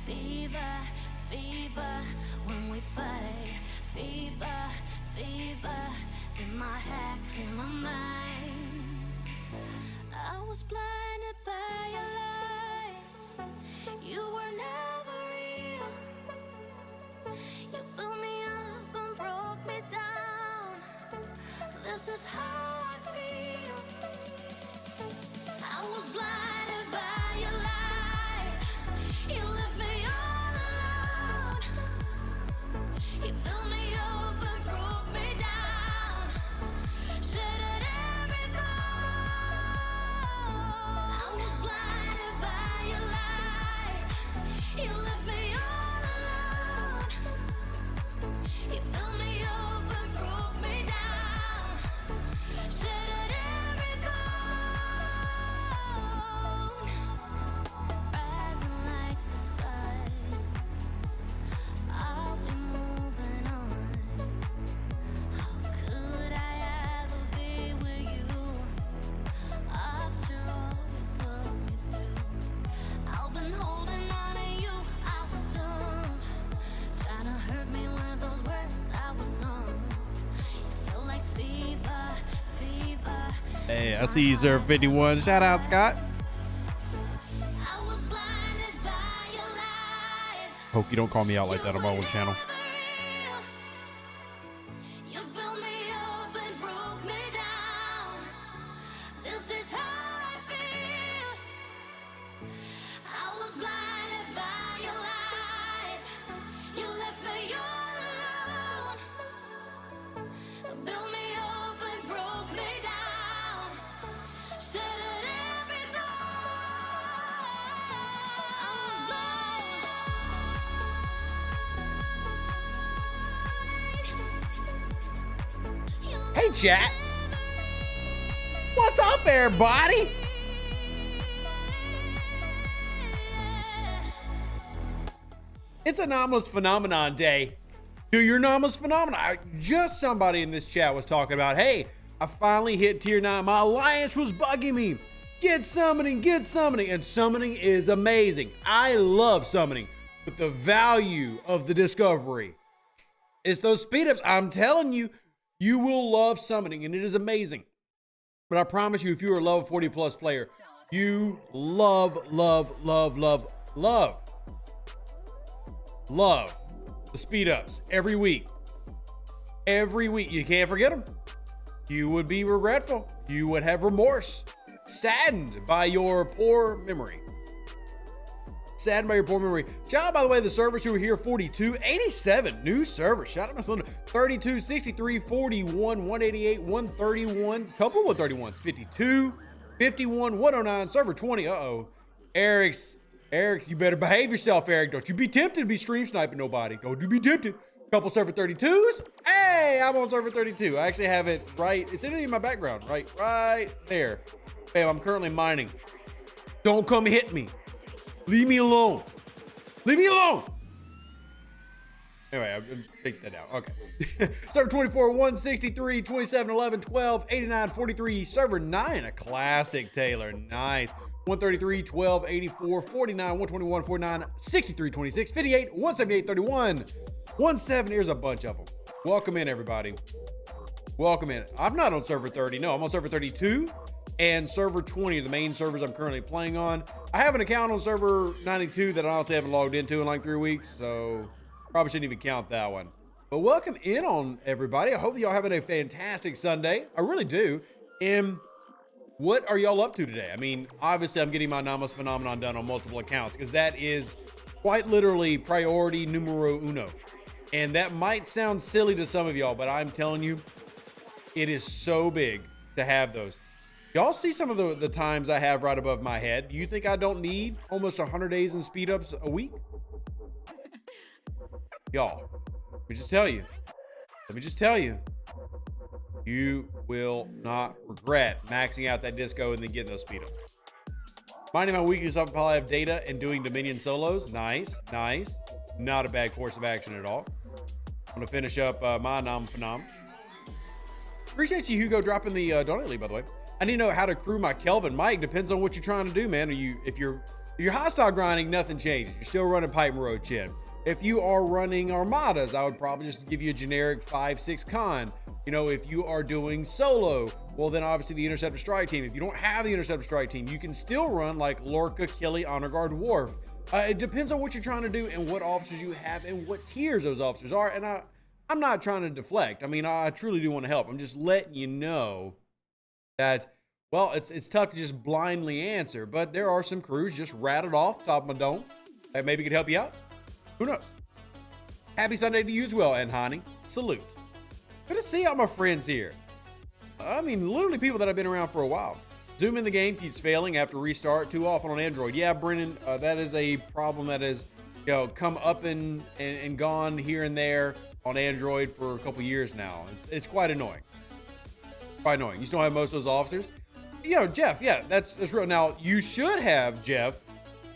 Fever, fever, when we fight. Fever, fever, in my head, in my mind. I was blinded by your lies. You were never real. You built me up and broke me down. This is how I feel. I was blinded by your lies. You left me all alone. You built me up and broke me down. Shattered every bone. I was blinded by your lies. You left me all alone. You built me up and broke me down. Shattered every bone. Rising like the sun, I'll be moving on. How could I ever be with you after all you put me through? I've been holding on to you, I was dumb. Trying to hurt me with those words, I was numb. It felt like fever, fever. Hey, I see you, Sir 51. Shout out, Scott. I was blinded by your lies. Hope you don't call me out like that on my own channel. You built me up and broke me down. This is how I feel. I was blinded by your lies. You left me all alone. Built me up and broke me down. Shattered every bone. I was blind. Hey, chat. What's up, everybody? It's Anomalous Phenomenon Day. Do your Anomalous Phenomena. Just somebody in this chat was talking about, hey, I finally hit tier 9. My alliance was bugging me. Get summoning, get summoning. And summoning is amazing. I love summoning. But the value of the discovery is those speed ups. I'm telling you, you will love summoning, and it is amazing. But I promise you, if you're a level 40 plus player, you love the speed ups every week. Every week. You can't forget them. You would be regretful. You would have remorse. Saddened by your poor memory. Saddened by your poor memory. Shout out, by the way, the servers who were here: 42, 87 new servers. Shout out my son, 32, 63, 41, 188, 131, couple of 131s, 52, 51, 109, server 20. Eric, you better behave yourself, Eric. Don't you be tempted to be stream sniping nobody. Don't you be tempted. Couple server 32s. Hey, I'm on server 32. I actually have it right. It's in my background, right there. Bam, I'm currently mining. Don't come hit me. Leave me alone. Leave me alone. Anyway, I'll take that out. Okay. Server 24, 163, 27, 11, 12, 89, 43. Server 9, a classic Taylor. Nice. 133, 12, 84, 49, 121, 49, 63, 26, 58, 178, 31. 17, here's a bunch of them. Welcome in, everybody. Welcome in. I'm not on server 30. No, I'm on server 32 and server 20, the main servers I'm currently playing on. I have an account on server 92 that I honestly haven't logged into in like 3 weeks, so probably shouldn't even count that one. But welcome in on everybody. I hope y'all having a fantastic Sunday. I really do. And what are y'all up to today? I mean, obviously I'm getting my Anomalous Phenomenon done on multiple accounts because that is quite literally priority numero uno. And that might sound silly to some of y'all, but I'm telling you, it is so big to have those. Y'all see some of the times I have right above my head. Do you think I don't need almost 100 days in speed ups a week? Y'all, let me just tell you, you will not regret maxing out that disco and then getting those speed ups. Minding my weakness, I'll probably have data and doing Dominion solos. Nice. Not a bad course of action at all. I'm gonna finish up my Anomalous Phenom. Appreciate you, Hugo, dropping the donate lead, by the way. I need to know how to crew my Kelvin. Mike, depends on what you're trying to do, man. If you're If you're hostile grinding, nothing changes. You're still running Pipe Road Chin. If you are running Armadas, I would probably just give you a generic 5-6 con. You know, if you are doing solo, well, then obviously the Interceptor Strike Team. If you don't have the Interceptor Strike Team, you can still run like Lorca, Killy, Honor Guard, Worf. It depends on what you're trying to do and what officers you have and what tiers those officers are. And I'm not trying to deflect. I mean, I truly do want to help. I'm just letting you know that, well, it's tough to just blindly answer, but there are some crews just rattled off the top of my dome that maybe could help you out. Who knows? Happy Sunday to you as well, and Hani. Salute. Good to see all my friends here. I mean, literally people that have been around for a while. Zoom in the game keeps failing after restart. Too often on Android. Yeah, Brennan, that is a problem that has, you know, come up and gone here and there on Android for a couple years now. It's quite annoying. Quite annoying. You still have most of those officers. You know, Jeff, yeah, that's real. Now, you should have, Jeff,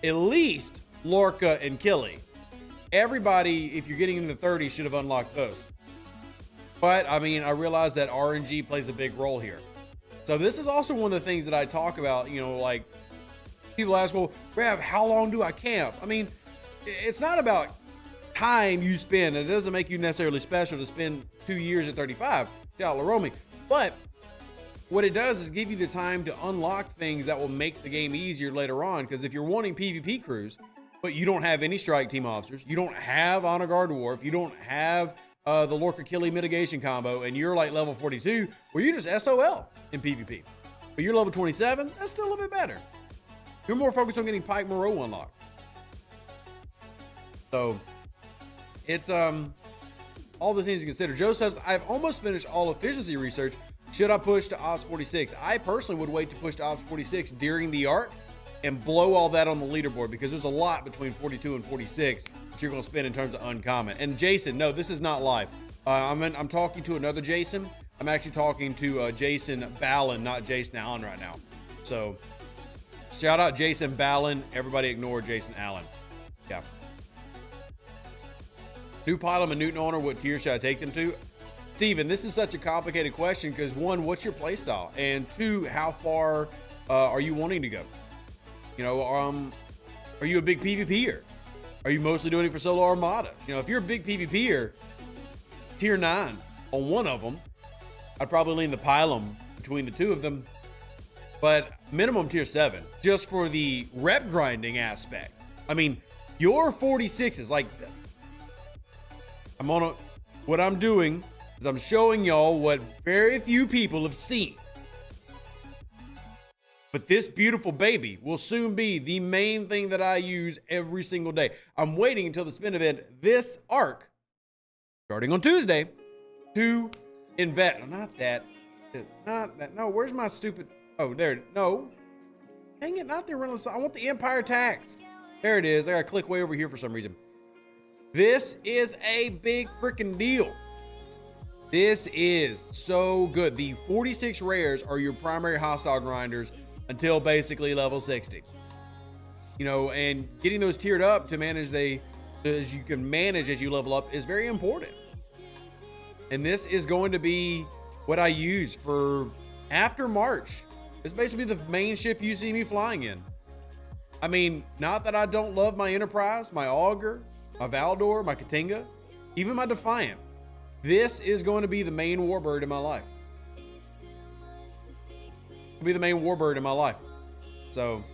at least Lorca and Killy. Everybody, if you're getting into the 30s, should have unlocked those. But, I mean, I realize that RNG plays a big role here. So this is also one of the things that I talk about, you know, like, people ask, well, Rav, how long do I camp? I mean, it's not about time you spend. It doesn't make you necessarily special to spend 2 years at 35. Shout out Laromi. But what it does is give you the time to unlock things that will make the game easier later on. Because if you're wanting PvP crews, but you don't have any strike team officers, you don't have Honor Guard Wharf, you don't have the Lorca Killy mitigation combo, and you're like level 42, well, you're just SOL in PvP. But you're level 27, that's still a little bit better. You're more focused on getting Pike Moreau unlocked. So it's all the things to consider. Joseph's, I've almost finished all efficiency research. Should I push to Ops 46? I personally would wait to push to Ops 46 during the arc and blow all that on the leaderboard, because there's a lot between 42 and 46 that you're going to spend in terms of uncommon. And Jason, no, this is not live. I'm talking to another Jason. I'm actually talking to Jason Ballin, not Jason Allen right now. So shout out Jason Ballin. Everybody ignore Jason Allen. Yeah. New Pilum and Newton owner, what tier should I take them to? Steven, this is such a complicated question because, one, what's your play style? And two, how far are you wanting to go? You know, are you a big PvPer? Are you mostly doing it for solo Armada? You know, if you're a big PvPer, tier 9 on one of them, I'd probably lean the Pilum between the two of them, but minimum tier 7, just for the rep grinding aspect. I mean, your 46s, like, what I'm doing is I'm showing y'all what very few people have seen. But this beautiful baby will soon be the main thing that I use every single day. I'm waiting until the spin event this arc, starting on Tuesday, to invest. Not that. No, where's my stupid? Oh, there. No. Dang it, not the Renaissance. I want the Empire tax. There it is. I gotta click way over here for some reason. This is a big freaking deal. This is so good. The 46 rares are your primary hostile grinders until basically level 60. You know, and getting those tiered up to manage as you can manage as you level up is very important. And this is going to be what I use for after March. It's basically the main ship you see me flying in. I mean, not that I don't love my Enterprise, my Augur, my Valdor, my Katinga, even my Defiant. This is going to be the main warbird in my life. It'll be the main warbird in my life. So,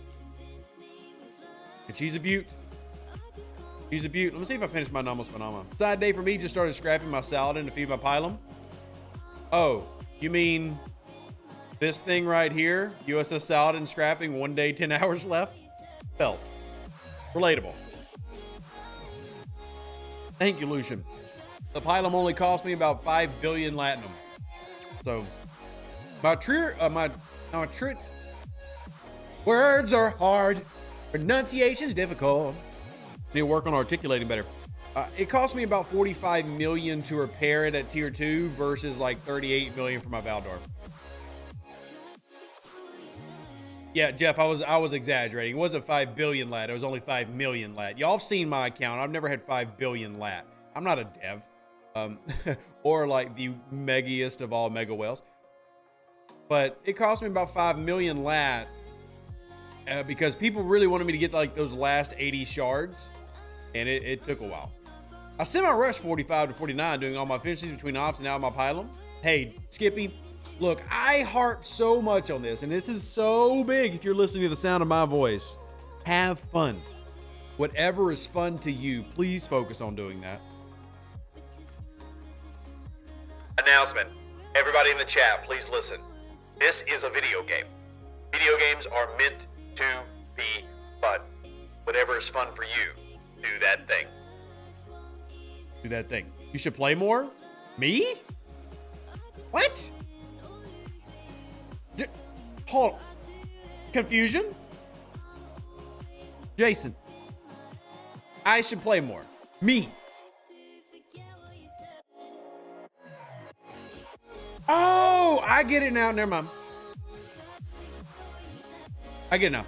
and she's a beaut. She's a beaut. Let me see if I finish my Anomalous Phenomena. Side day for me, just started scrapping my Saladin to feed my Pilum. Oh, you mean this thing right here? USS Saladin scrapping, 1 day, 10 hours left? Felt. Relatable. Thank you, Lucian. The Pilum only cost me about 5 billion Latinum. So, words are hard, pronunciation's difficult. Need to work on articulating better. It cost me about 45 million to repair it at tier 2 versus like 38 million for my Valdor. Yeah, Jeff, I was exaggerating. It wasn't 5 billion lat. It was only 5 million lat. Y'all have seen my account. I've never had 5 billion lat. I'm not a dev. Or like the megiest of all mega whales. But it cost me about 5 million lat because people really wanted me to get like those last 80 shards, and it took a while. I semi-rushed 45 to 49 doing all my finishes between ops and out of my pylon. Hey, Skippy, look, I harp so much on this, and this is so big if you're listening to the sound of my voice. Have fun. Whatever is fun to you, please focus on doing that. Announcement. Everybody in the chat, please listen. This is a video game. Video games are meant to be fun. Whatever is fun for you, do that thing. Do that thing. You should play more? Me? What? Hold. Confusion? Jason. I should play more. Me. Oh, I get it now. Never mind. I get it now.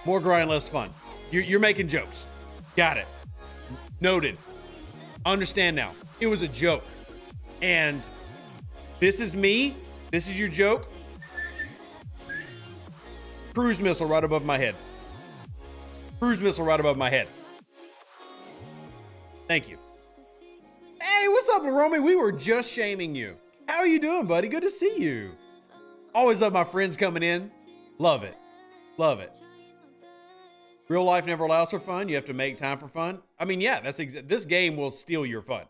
More grind, less fun. You're making jokes. Got it. Noted. Understand now. It was a joke. And this is me. This is your joke. Cruise missile right above my head. Cruise missile right above my head. Thank you. Hey, what's up, Romy? We were just shaming you. How are you doing, buddy? Good to see you. Always love my friends coming in. Love it. Love it. Real life never allows for fun. You have to make time for fun. I mean, yeah, this game will steal your fun.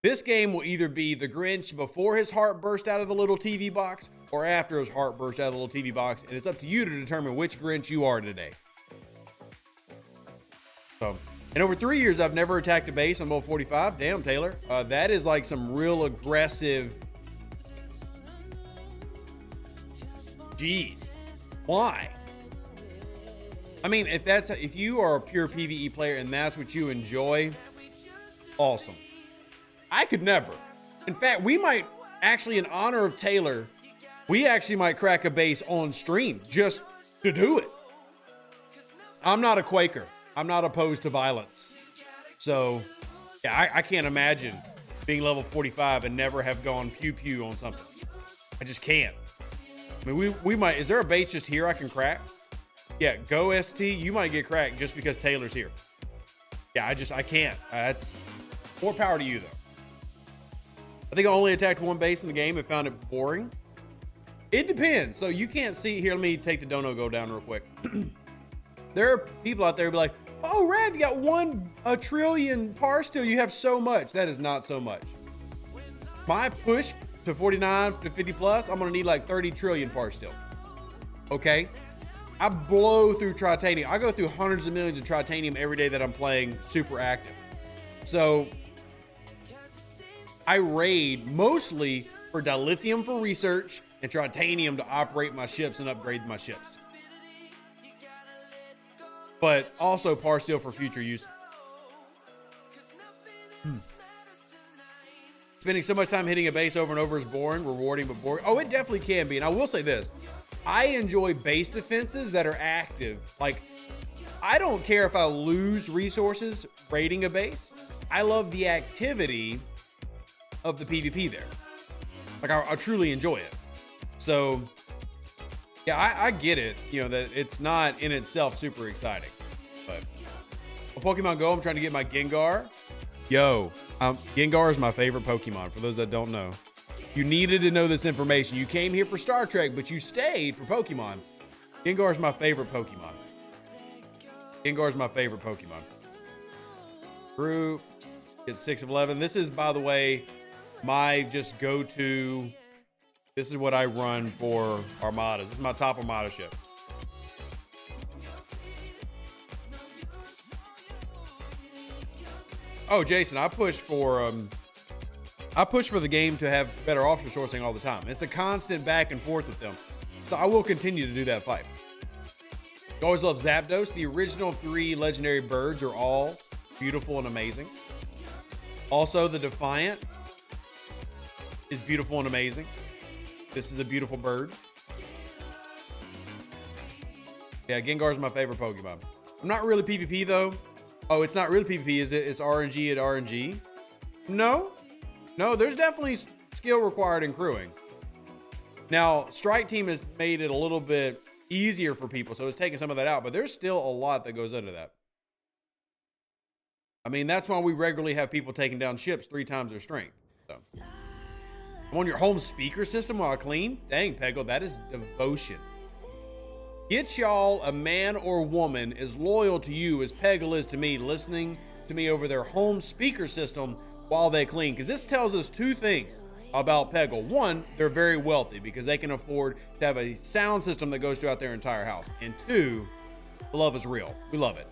This game will either be the Grinch before his heart burst out of the little TV box or after his heart burst out of the little TV box, and it's up to you to determine which Grinch you are today. So, in over 3 years, I've never attacked a base on level 45. Damn, Taylor. That is like some real aggressive. Jeez. Why? I mean, if you are a pure PvE player and that's what you enjoy, awesome. I could never. In fact, we might actually, in honor of Taylor, we actually might crack a base on stream just to do it. I'm not a Quaker. I'm not opposed to violence. So, yeah, I can't imagine being level 45 and never have gone pew-pew on something. I just can't. I mean, we might, is there a base just here I can crack? Yeah, go ST, you might get cracked just because Taylor's here. Yeah, I can't. That's more power to you, though. I think I only attacked one base in the game and found it boring. It depends. So you can't see, here, let me take the dono go down real quick. There are people out there who be like, oh, Rav, you got 1 trillion par still. You have so much. That is not so much. My push to 49 to 50 plus, I'm going to need like 30 trillion par still. Okay? I blow through Tritanium. I go through hundreds of millions of Tritanium every day that I'm playing super active. So I raid mostly for dilithium for research and Tritanium to operate my ships and upgrade my ships. But also par steel for future use. Spending so much time hitting a base over and over is boring, rewarding, but boring. Oh, it definitely can be. And I will say this. I enjoy base defenses that are active. Like, I don't care if I lose resources raiding a base. I love the activity of the PvP there. Like, I truly enjoy it. So, yeah, I get it. You know, that it's not in itself super exciting. But on Pokemon Go, I'm trying to get my Gengar. Yo, Gengar is my favorite Pokemon, for those that don't know. You needed to know this information. You came here for Star Trek, but you stayed for Pokemon. Gengar is my favorite Pokemon. Gengar is my favorite Pokemon. Group, get 6 of 11. This is, by the way, my just go-to. This is what I run for Armadas. This is my top Armada ship. Oh, Jason, I push for the game to have better officer sourcing all the time. It's a constant back and forth with them. So I will continue to do that fight. You always love Zapdos. The original 3 legendary birds are all beautiful and amazing. Also, the Defiant is beautiful and amazing. This is a beautiful bird. Yeah, Gengar is my favorite Pokemon. I'm not really PvP though. Oh, it's not really PvP, is it? It's RNG at RNG? No. No, there's definitely skill required in crewing. Now, Strike Team has made it a little bit easier for people. So it's taking some of that out, but there's still a lot that goes into that. I mean, that's why we regularly have people taking down ships 3 times their strength. So I'm on your home speaker system while I clean. Dang, Peggle, that is devotion. Get y'all a man or woman as loyal to you as Peggle is to me, listening to me over their home speaker system while they clean. Because this tells us 2 things about Peggle. 1, they're very wealthy because they can afford to have a sound system that goes throughout their entire house. And 2, the love is real. We love it.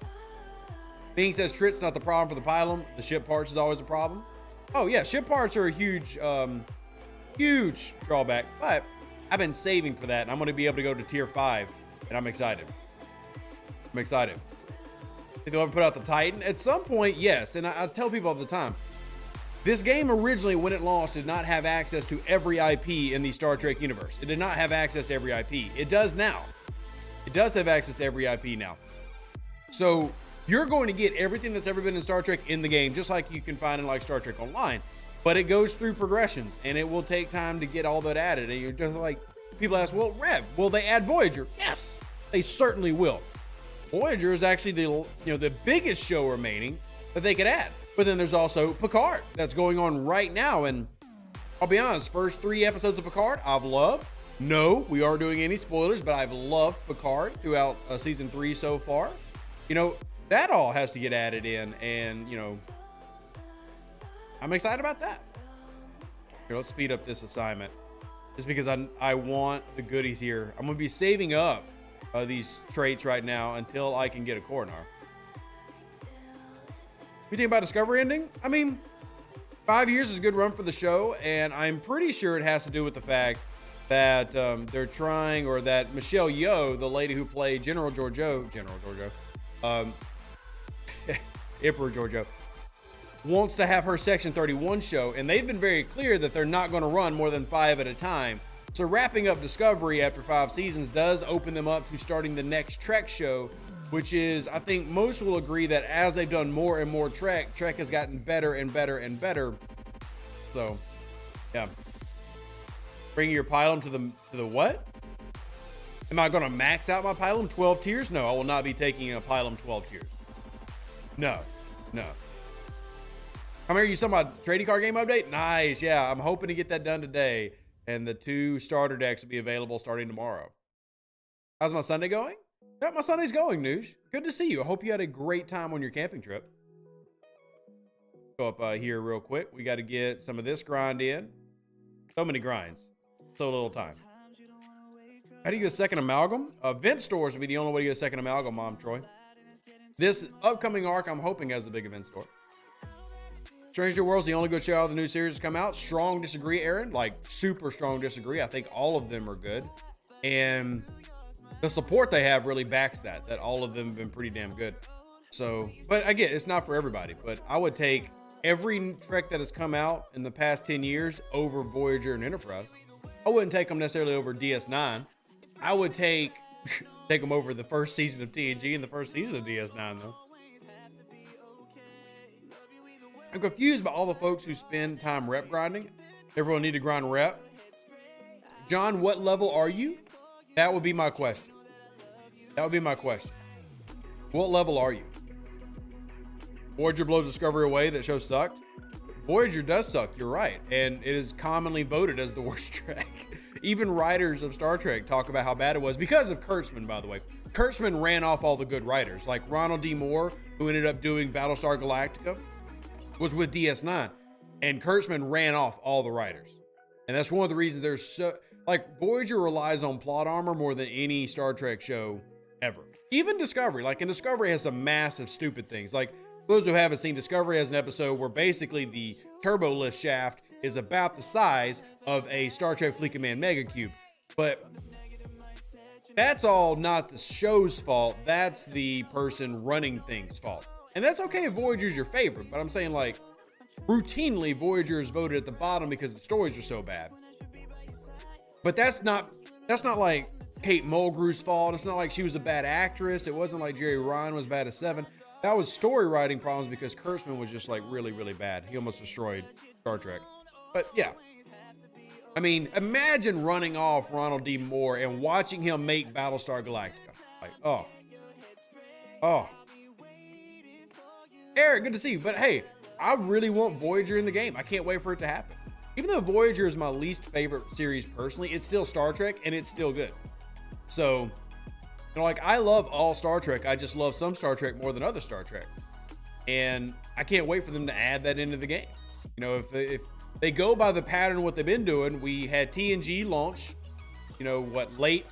Being says Trit's not the problem for the pylum. The ship parts is always a problem. Oh yeah, ship parts are a huge, huge drawback. But I've been saving for that, and I'm going to be able to go to tier 5, and I'm excited. I'm excited. Think they'll ever put out the Titan at some point? Yes, and I tell people all the time. This game originally, when it launched, did not have access to every IP in the Star Trek universe. It did not have access to every IP. It does now. It does have access to every IP now. So you're going to get everything that's ever been in Star Trek in the game, just like you can find in like Star Trek Online. But it goes through progressions, and it will take time to get all that added. And you're just like, people ask, well, Rev, will they add Voyager? Yes, they certainly will. Voyager is actually the biggest show remaining that they could add. But then there's also Picard that's going on right now. And I'll be honest, first 3 episodes of Picard, I've loved. No, we aren't doing any spoilers, but I've loved Picard throughout season 3 so far. You know, that all has to get added in, and, you know, I'm excited about that. Here, let's speed up this assignment just because I want the goodies here. I'm going to be saving up these traits right now until I can get a Coronar. You think about Discovery ending? I mean, 5 years is a good run for the show, and I'm pretty sure it has to do with the fact that they're trying, or that Michelle Yeoh, the lady who played Emperor Georgiou, wants to have her Section 31 show, and they've been very clear that they're not going to run more than 5 at a time. So wrapping up Discovery after 5 seasons does open them up to starting the next Trek show, which is, I think most will agree that as they've done more and more Trek has gotten better and better and better. So, yeah. Bring your pylum to the what? Am I going to max out my pylum 12 tiers? No, I will not be taking a pylum 12 tiers. No. Come here, you saw my trading card game update? Nice, yeah. I'm hoping to get that done today. And the 2 starter decks will be available starting tomorrow. How's my Sunday going? Yeah, my Sunday's going, Noosh. Good to see you. I hope you had a great time on your camping trip. Go up here real quick. We got to get some of this grind in. So many grinds. So little time. How do you get a second amalgam? Event stores would be the only way to get a second amalgam, Mom Troy. This upcoming arc, I'm hoping, has a big event store. Stranger World's the only good show out of the new series to come out. Strong disagree, Aaron. Like, super strong disagree. I think all of them are good. And the support they have really backs that all of them have been pretty damn good. So, but again, it's not for everybody. But I would take every Trek that has come out in the past 10 years over Voyager and Enterprise. I wouldn't take them necessarily over DS9. I would take them over the first season of TNG and the first season of DS9, though. I'm confused by all the folks who spend time rep grinding. Everyone need to grind rep. John, what level are you? That would be my question. What level are you? Voyager blows Discovery away. That show sucked. Voyager does suck. You're right. And it is commonly voted as the worst Trek. Even writers of Star Trek talk about how bad it was because of Kurtzman, by the way. Kurtzman ran off all the good writers. Like Ronald D. Moore, who ended up doing Battlestar Galactica, was with DS9. And Kurtzman ran off all the writers. And that's one of the reasons there's so... Like, Voyager relies on plot armor more than any Star Trek show ever. Even Discovery. Like, and Discovery has some massive stupid things. Like, those who haven't seen Discovery has an episode where basically the turbo lift shaft is about the size of a Star Trek Fleet Command Mega Cube. But that's all not the show's fault. That's the person running things' fault. And that's okay if Voyager's your favorite. But I'm saying, like, routinely Voyager is voted at the bottom because the stories are so bad. But that's not like Kate Mulgrew's fault. It's not like she was a bad actress. It wasn't like Jerry Ryan was bad at 7. That was story writing problems because Kurtzman was just like really, really bad. He almost destroyed Star Trek. But yeah, I mean, imagine running off Ronald D. Moore and watching him make Battlestar Galactica. Like, oh. Eric, good to see you. But hey, I really want Voyager in the game. I can't wait for it to happen. Even though Voyager is my least favorite series personally, it's still Star Trek and it's still good. So, you know, like I love all Star Trek. I just love some Star Trek more than other Star Trek. And I can't wait for them to add that into the game. You know, if they go by the pattern of what they've been doing, we had TNG launch, you know, late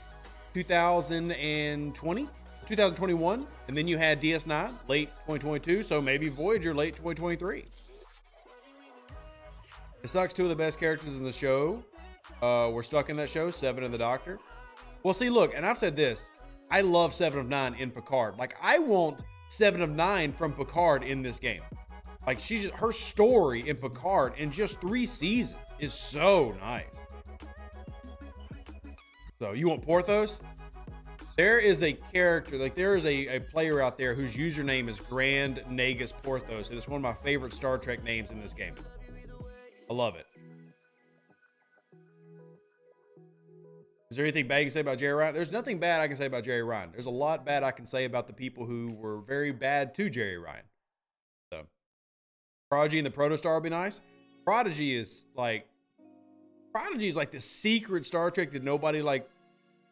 2020, 2021, and then you had DS9 late 2022, so maybe Voyager late 2023. It sucks. Two of the best characters in the show were stuck in that show, Seven and the Doctor. Well, see, look, and I've said this, I love 7 of 9 in Picard. Like, I want 7 of 9 from Picard in this game. Like, her story in Picard in just 3 seasons is so nice. So, you want Porthos? There is a character, like there is a player out there whose username is Grand Nagus Porthos, and it's one of my favorite Star Trek names in this game. I love it. Is there anything bad you can say about Jerry Ryan? There's nothing bad I can say about Jerry Ryan. There's a lot bad I can say about the people who were very bad to Jerry Ryan. So, Prodigy and the Protostar will be nice. Prodigy is like this secret Star Trek that nobody like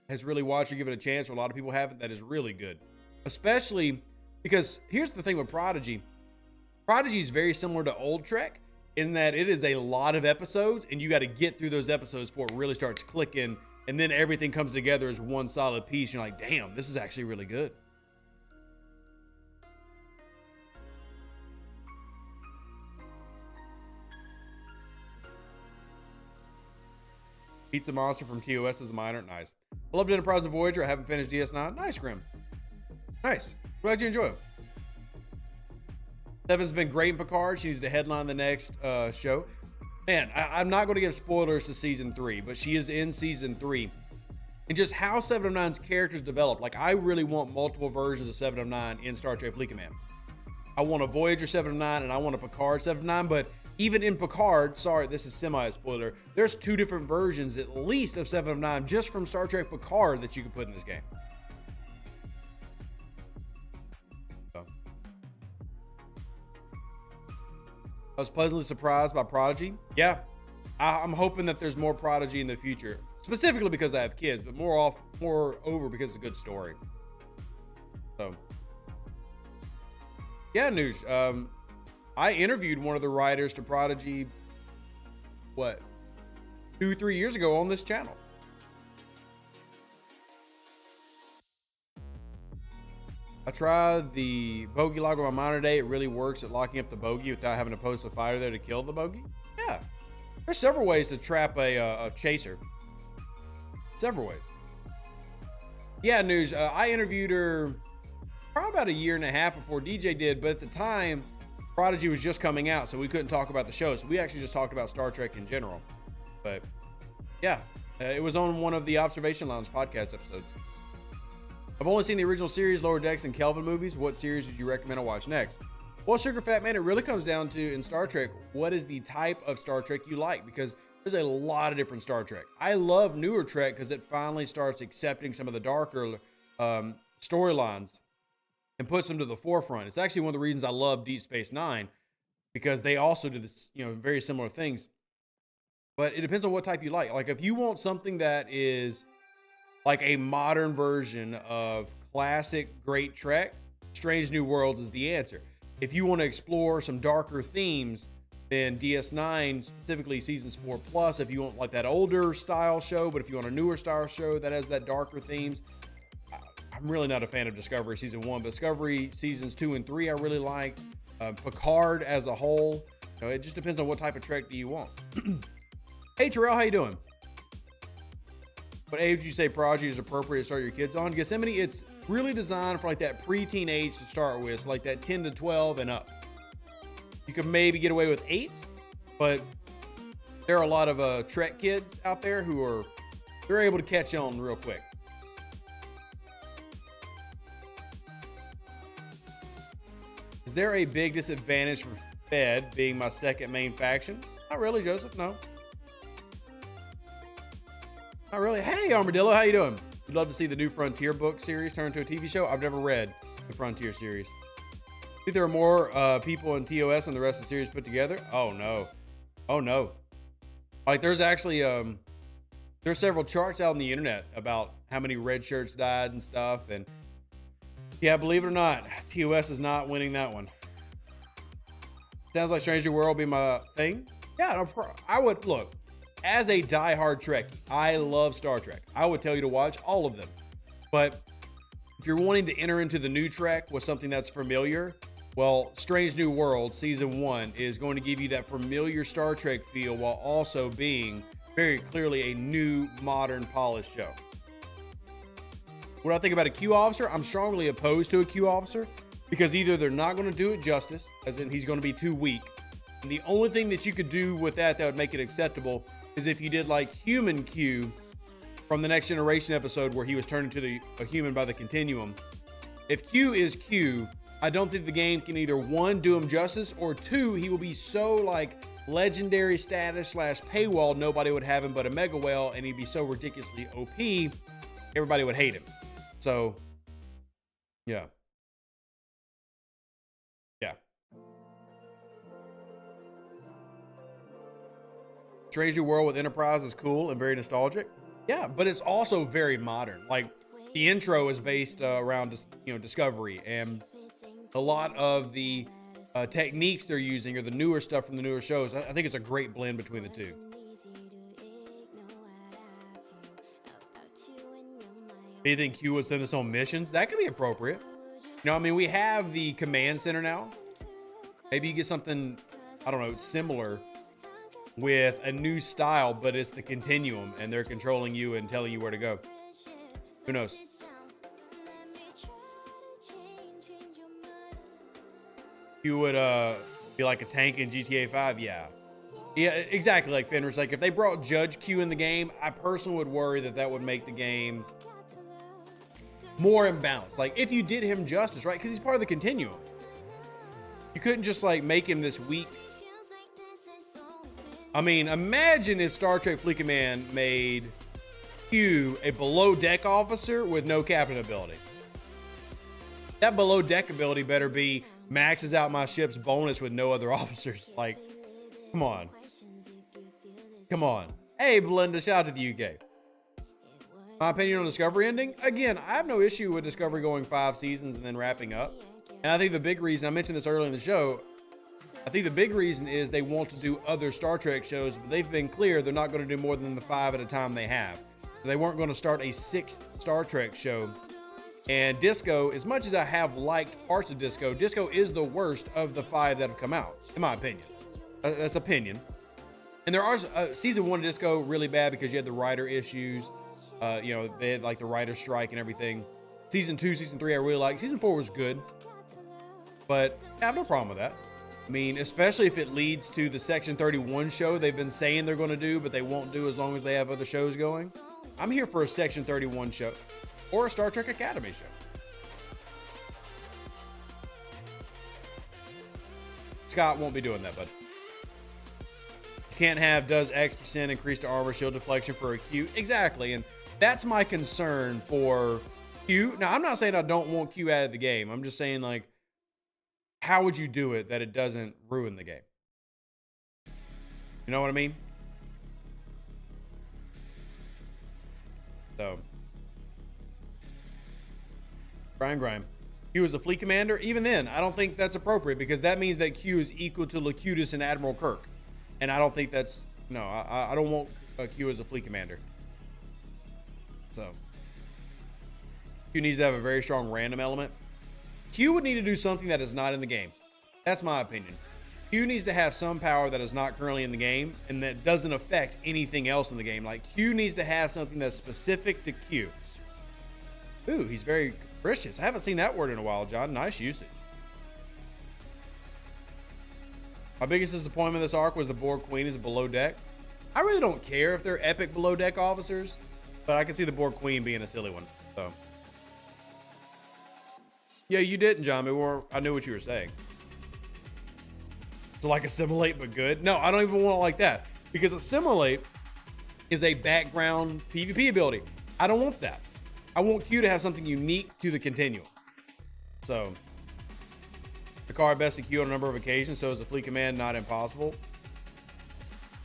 has really watched or given a chance, or a lot of people haven't. That is really good, especially because here's the thing with Prodigy. Prodigy is very similar to old Trek in that it is a lot of episodes, and you got to get through those episodes before it really starts clicking, and then everything comes together as one solid piece. You're like, damn, this is actually really good. Pizza Monster from TOS is minor. Nice. I loved Enterprise and Voyager. I haven't finished DS9. Nice, Grim. Nice. Glad you enjoy them. Seven's been great in Picard. She needs to headline the next show. Man, I'm not going to give spoilers to season 3, but she is in season 3. And just how 7 of 9's characters develop. Like, I really want multiple versions of 7 of 9 in Star Trek Fleet Command. I want a Voyager 7 of 9 and I want a Picard 7 of 9, but even in Picard, sorry, this is semi-spoiler, there's 2 different versions at least of 7 of 9 just from Star Trek Picard that you can put in this game. So. I was pleasantly surprised by Prodigy. Yeah, I'm hoping that there's more Prodigy in the future, specifically because I have kids, but more over because it's a good story. So, yeah, news. I interviewed one of the writers to Prodigy, 2-3 years ago on this channel. I tried the bogey lock on my monitor today. It really works at locking up the bogey without having to post a fighter there to kill the bogey. Yeah, there's several ways to trap a chaser. Several ways. Yeah, news. I interviewed her probably about 1.5 years before DJ did, but at the time, Prodigy was just coming out, so we couldn't talk about the show. So we actually just talked about Star Trek in general. But yeah, it was on one of the Observation Lounge podcast episodes. I've only seen the original series, Lower Decks, and Kelvin movies. What series would you recommend I watch next? Well, Sugar Fat Man, it really comes down to, in Star Trek, what is the type of Star Trek you like? Because there's a lot of different Star Trek. I love newer Trek because it finally starts accepting some of the darker storylines and puts them to the forefront. It's actually one of the reasons I love Deep Space Nine, because they also do this, very similar things. But it depends on what type you like. Like, if you want something that is like a modern version of classic great Trek, Strange New Worlds is the answer. If you want to explore some darker themes, then DS9, specifically seasons 4+, if you want like that older style show, but if you want a newer style show that has that darker themes, I'm really not a fan of Discovery season 1, but Discovery seasons 2 and 3 I really liked. Picard as a whole, it just depends on what type of Trek do you want. Hey Terrell, how you doing? What age would you say Prodigy is appropriate to start your kids on? Gethsemane, it's really designed for like that preteen age to start with, so like that 10 to 12 and up. You could maybe get away with 8, but there are a lot of Trek kids out there who they're able to catch on real quick. Is there a big disadvantage for Fed being my second main faction? Not really, Joseph, no. Not really. Hey, Armadillo, how you doing? We'd love to see the new Frontier book series turn into a TV show. I've never read the Frontier series. Think there are more people in TOS than the rest of the series put together? Oh no. Oh no. Like there's actually there's several charts out on the internet about how many red shirts died and stuff, and yeah, believe it or not, TOS is not winning that one. Sounds like Stranger World will be my thing. Yeah, I would look, as a diehard Trekkie, I love Star Trek. I would tell you to watch all of them. But if you're wanting to enter into the new Trek with something that's familiar, well, Strange New World Season 1 is going to give you that familiar Star Trek feel while also being very clearly a new, modern, polished show. What do I think about a Q officer? I'm strongly opposed to a Q officer because either they're not going to do it justice, as in he's going to be too weak. And the only thing that you could do with that would make it acceptable is if you did like human Q from the Next Generation episode where he was turned into a human by the Continuum. If Q is Q, I don't think the game can either one, do him justice, or two, he will be so like legendary status / paywall, nobody would have him but a mega whale, and he'd be so ridiculously OP, everybody would hate him. So, yeah. Yeah. Strange New World with Enterprise is cool and very nostalgic. Yeah, but it's also very modern. Like, the intro is based around, Discovery, and a lot of the techniques they're using are the newer stuff from the newer shows. I think it's a great blend between the two. Do you think Q would send us on missions? That could be appropriate. We have the command center now. Maybe you get something, I don't know, similar with a new style, but it's the Continuum, and they're controlling you and telling you where to go. Who knows? You would be like a tank in GTA 5, yeah. Yeah, exactly, like Fenrir's. Like, if they brought Judge Q in the game, I personally would worry that would make the game more imbalanced. Like, if you did him justice, right? Because he's part of the Continuum. You couldn't just, like, make him this weak. I mean, imagine if Star Trek Fleet Command made Q a below-deck officer with no captain ability. That below-deck ability better be maxes out my ship's bonus with no other officers. Like, come on. Come on. Hey, Belinda, shout out to the UK. My opinion on Discovery ending? Again, I have no issue with Discovery going 5 seasons and then wrapping up. And I think the big reason, I mentioned this earlier in the show, I think the big reason is they want to do other Star Trek shows, but they've been clear they're not going to do more than the 5 at a time they have. They weren't going to start a 6th Star Trek show. And Disco, as much as I have liked parts of Disco, Disco is the worst of the 5 that have come out, in my opinion. That's opinion. And there are season 1 of Disco really bad because you had the writer issues. They had like the writer strike and everything. Season 2, season 3, I really liked. Season 4 was good, but I have no problem with that. I mean, especially if it leads to the Section 31 show they've been saying they're going to do, but they won't do as long as they have other shows going. I'm here for a Section 31 show or a Star Trek Academy show. Scott won't be doing that, bud. You can't have does X% increase to armor shield deflection for a Q. Exactly, and that's my concern for Q. Now, I'm not saying I don't want Q out of the game. I'm just saying, like, how would you do it that it doesn't ruin the game? You know what I mean? So, Grime. Q is a fleet commander. Even then, I don't think that's appropriate because that means that Q is equal to Locutus and Admiral Kirk. And I don't think that's, no, I don't want Q as a fleet commander. So, Q needs to have a very strong random element. Q would need to do something that is not in the game. That's my opinion. Q needs to have some power that is not currently in the game and that doesn't affect anything else in the game. Like, Q needs to have something that's specific to Q. Ooh, he's very capricious. I haven't seen that word in a while, John. Nice usage. My biggest disappointment this arc was the Borg Queen is below deck. I really don't care if they're epic below deck officers, but I can see the Borg Queen being a silly one. So, yeah, you didn't, John. I knew what you were saying. So, like, assimilate but good? No, I don't even want it like that. Because assimilate is a background PvP ability. I don't want that. I want Q to have something unique to the Continuum. So, the car bested Q on a number of occasions, so is a fleet command not impossible?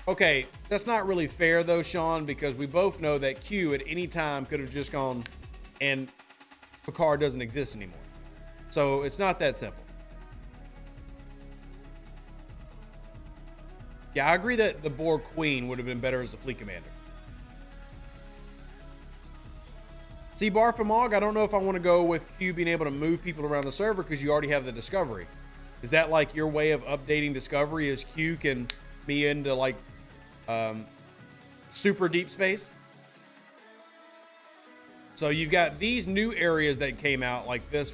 Okay, that's not really fair though, Sean, because we both know that Q at any time could have just gone and Picard doesn't exist anymore. So it's not that simple. Yeah, I agree that the Borg Queen would have been better as a fleet commander. See, Barfamog, I don't know if I want to go with Q being able to move people around the server because you already have the Discovery. Is that like your way of updating Discovery is Q can be into like super deep space? So you've got these new areas that came out like this.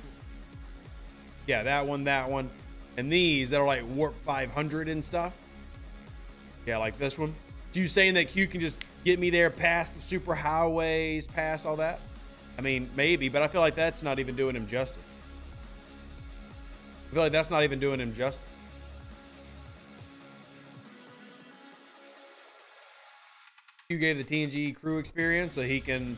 Yeah, that one. And these that are like warp 500 and stuff. Yeah, like this one. So you saying that Q can just get me there past the super highways, past all that? I mean, maybe, but I feel like that's not even doing him justice. I feel like that's not even doing him justice. Q gave the TNG crew experience so he can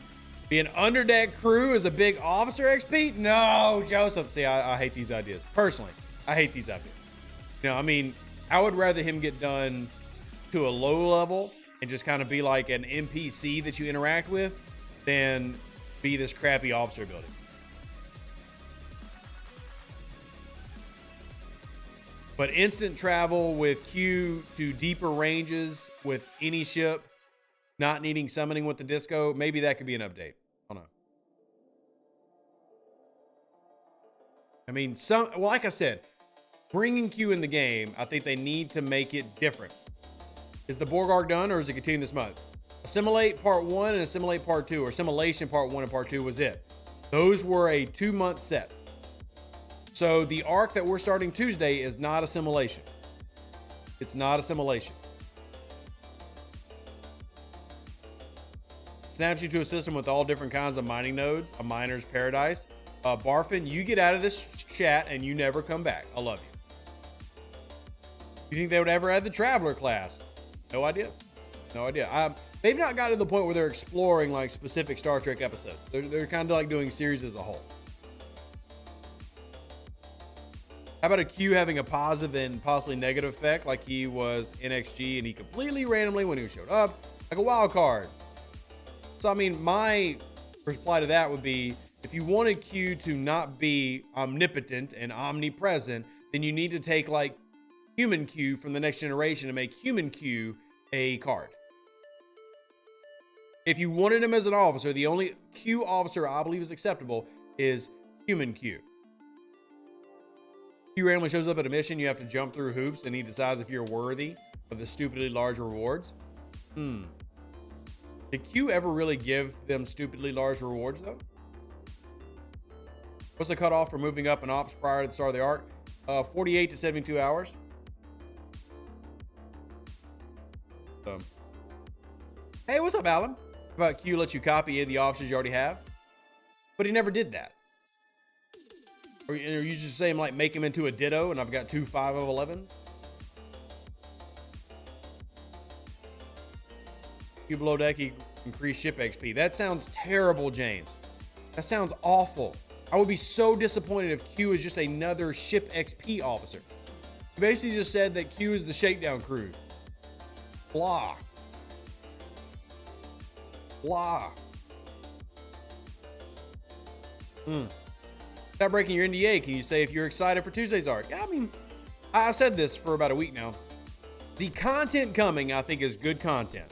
be an underdeck crew as a big officer XP? No, Joseph. See, I hate these ideas. Personally, I hate these ideas. You know, I mean, I would rather him get done to a low level and just kind of be like an NPC that you interact with than be this crappy officer ability. But instant travel with Q to deeper ranges with any ship, not needing summoning with the disco, maybe that could be an update. I don't know. I mean, well, like I said, bringing Q in the game, I think they need to make it different. Is the Borg arc done or is it continuing this month? Assimilate Part 1 and Assimilate Part 2, or Assimilation Part 1 and Part 2 was it. Those were a 2-month set. So the arc that we're starting Tuesday is not Assimilation. It's not Assimilation. Snaps you to a system with all different kinds of mining nodes, a miner's paradise. Barfin, you get out of this chat and you never come back. I love you. You think they would ever add the Traveler class? No idea. No idea. They've not gotten to the point where they're exploring like specific Star Trek episodes. They're kind of like doing series as a whole. How about a Q having a positive and possibly negative effect, like he was NXG and he completely randomly when he showed up, like a wild card? So I mean, my reply to that would be, if you wanted Q to not be omnipotent and omnipresent, then you need to take like human Q from the next generation and make human Q a card. If you wanted him as an officer, the only Q officer I believe is acceptable is human Q. Q randomly shows up at a mission, you have to jump through hoops and he decides if you're worthy of the stupidly large rewards. Did Q ever really give them stupidly large rewards though? What's the cutoff for moving up an ops prior to the start of the arc? 48 to 72 hours. So, hey, what's up, Alan? How about Q lets you copy the officers you already have? But he never did that. Or you just say him like make him into a ditto and I've got 2 5 of 11s? Q below deck, he increase ship XP. That sounds terrible, James. That sounds awful. I would be so disappointed if Q is just another ship XP officer. He basically just said that Q is the shakedown crew. Blah. Blah. Without breaking your NDA, can you say if you're excited for Tuesday's arc? Yeah, I mean, I've said this for about a week now. The content coming, I think, is good content.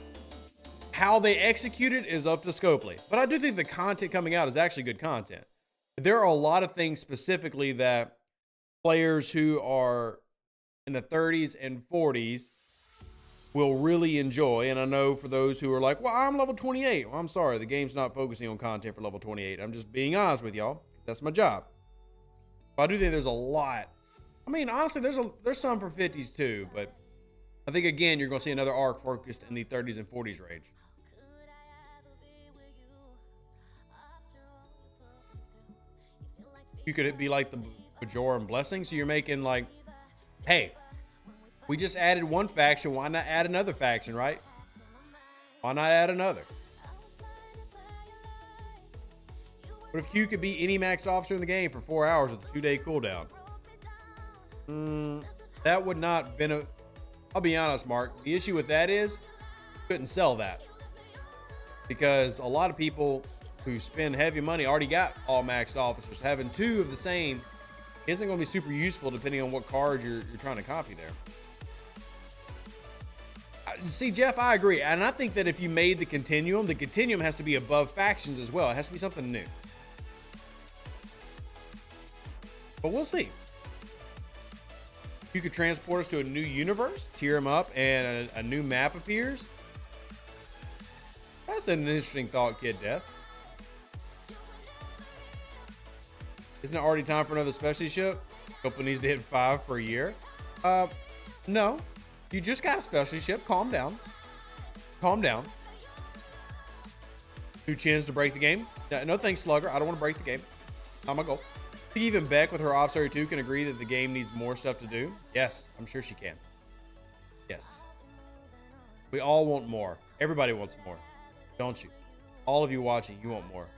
How they execute it is up to Scopely. But I do think the content coming out is actually good content. There are a lot of things specifically that players who are in the 30s and 40s will really enjoy. And I know for those who are like, well, I'm level 28. Well, I'm sorry. The game's not focusing on content for level 28. I'm just being honest with y'all. That's my job. But I do think there's a lot. I mean, honestly, there's some for 50s too. But I think, again, you're going to see another arc focused in the 30s and 40s range. You could be like the Bajoran Blessing. So you're making like, hey, we just added one faction. Why not add another faction, right? Why not add another? What if Q could be any maxed officer in the game for 4 hours with a 2-day cooldown? That would not benefit. I'll be honest, Mark. The issue with that is you couldn't sell that because a lot of people who spend heavy money already got all maxed officers. Having 2 of the same isn't going to be super useful depending on what card you're trying to copy there. See, Jeff, I agree. And I think that if you made the Continuum has to be above factions as well. It has to be something new. But we'll see. You could transport us to a new universe, tear them up, and a new map appears. That's an interesting thought, Kid Death. Isn't it already time for another specialty ship? Copa needs to hit 5 per year. No. You just got a specialty ship. Calm down. Calm down. 2 chins to break the game. No thanks, Slugger. I don't want to break the game. Not my goal. I think even Beck with her Ops 32 can agree that the game needs more stuff to do. Yes, I'm sure she can. Yes. We all want more. Everybody wants more. Don't you? All of you watching, you want more.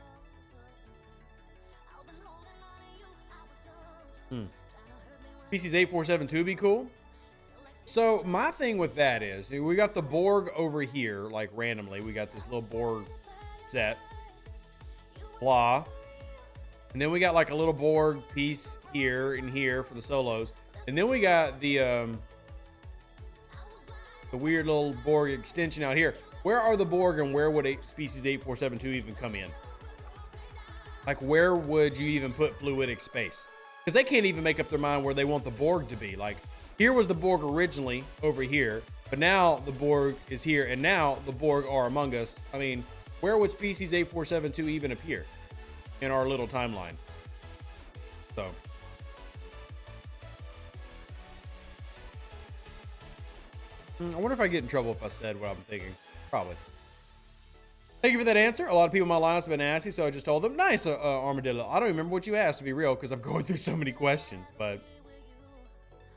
PC's 8472 would be cool. So my thing with that is we got the Borg over here, like randomly. We got this little Borg set. Blah. And then we got like a little Borg piece here and here for the solos. And then we got the weird little Borg extension out here. Where are the Borg and where would Species 8472 even come in? Like where would you even put fluidic space? Because they can't even make up their mind where they want the Borg to be. Like here was the Borg originally over here, but now the Borg is here and now the Borg are among us. I mean, where would Species 8472 even appear in our little timeline? So I wonder if I get in trouble if I said what I'm thinking. Probably. Thank you for that answer. A lot of people in my line have been asking, so I just told them, nice, Armadillo. I don't remember what you asked, to be real, because I'm going through so many questions. But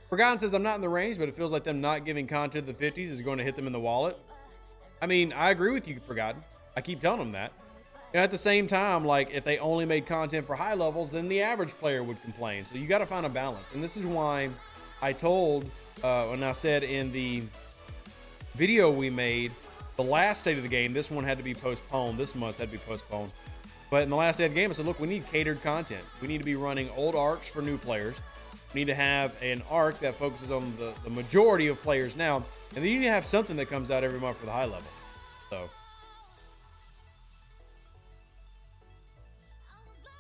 Forgotten says, I'm not in the range, but it feels like them not giving content to the 50s is going to hit them in the wallet. I mean, I agree with you, Forgotten. I keep telling them that. And at the same time, like, if they only made content for high levels, then the average player would complain. So you got to find a balance. And this is why I told, when I said in the video we made, the last state of the game, this one had to be postponed. This month had to be postponed. But in the last day of the game, I said, look, we need catered content. We need to be running old arcs for new players. We need to have an arc that focuses on the majority of players now. And then you need to have something that comes out every month for the high level. So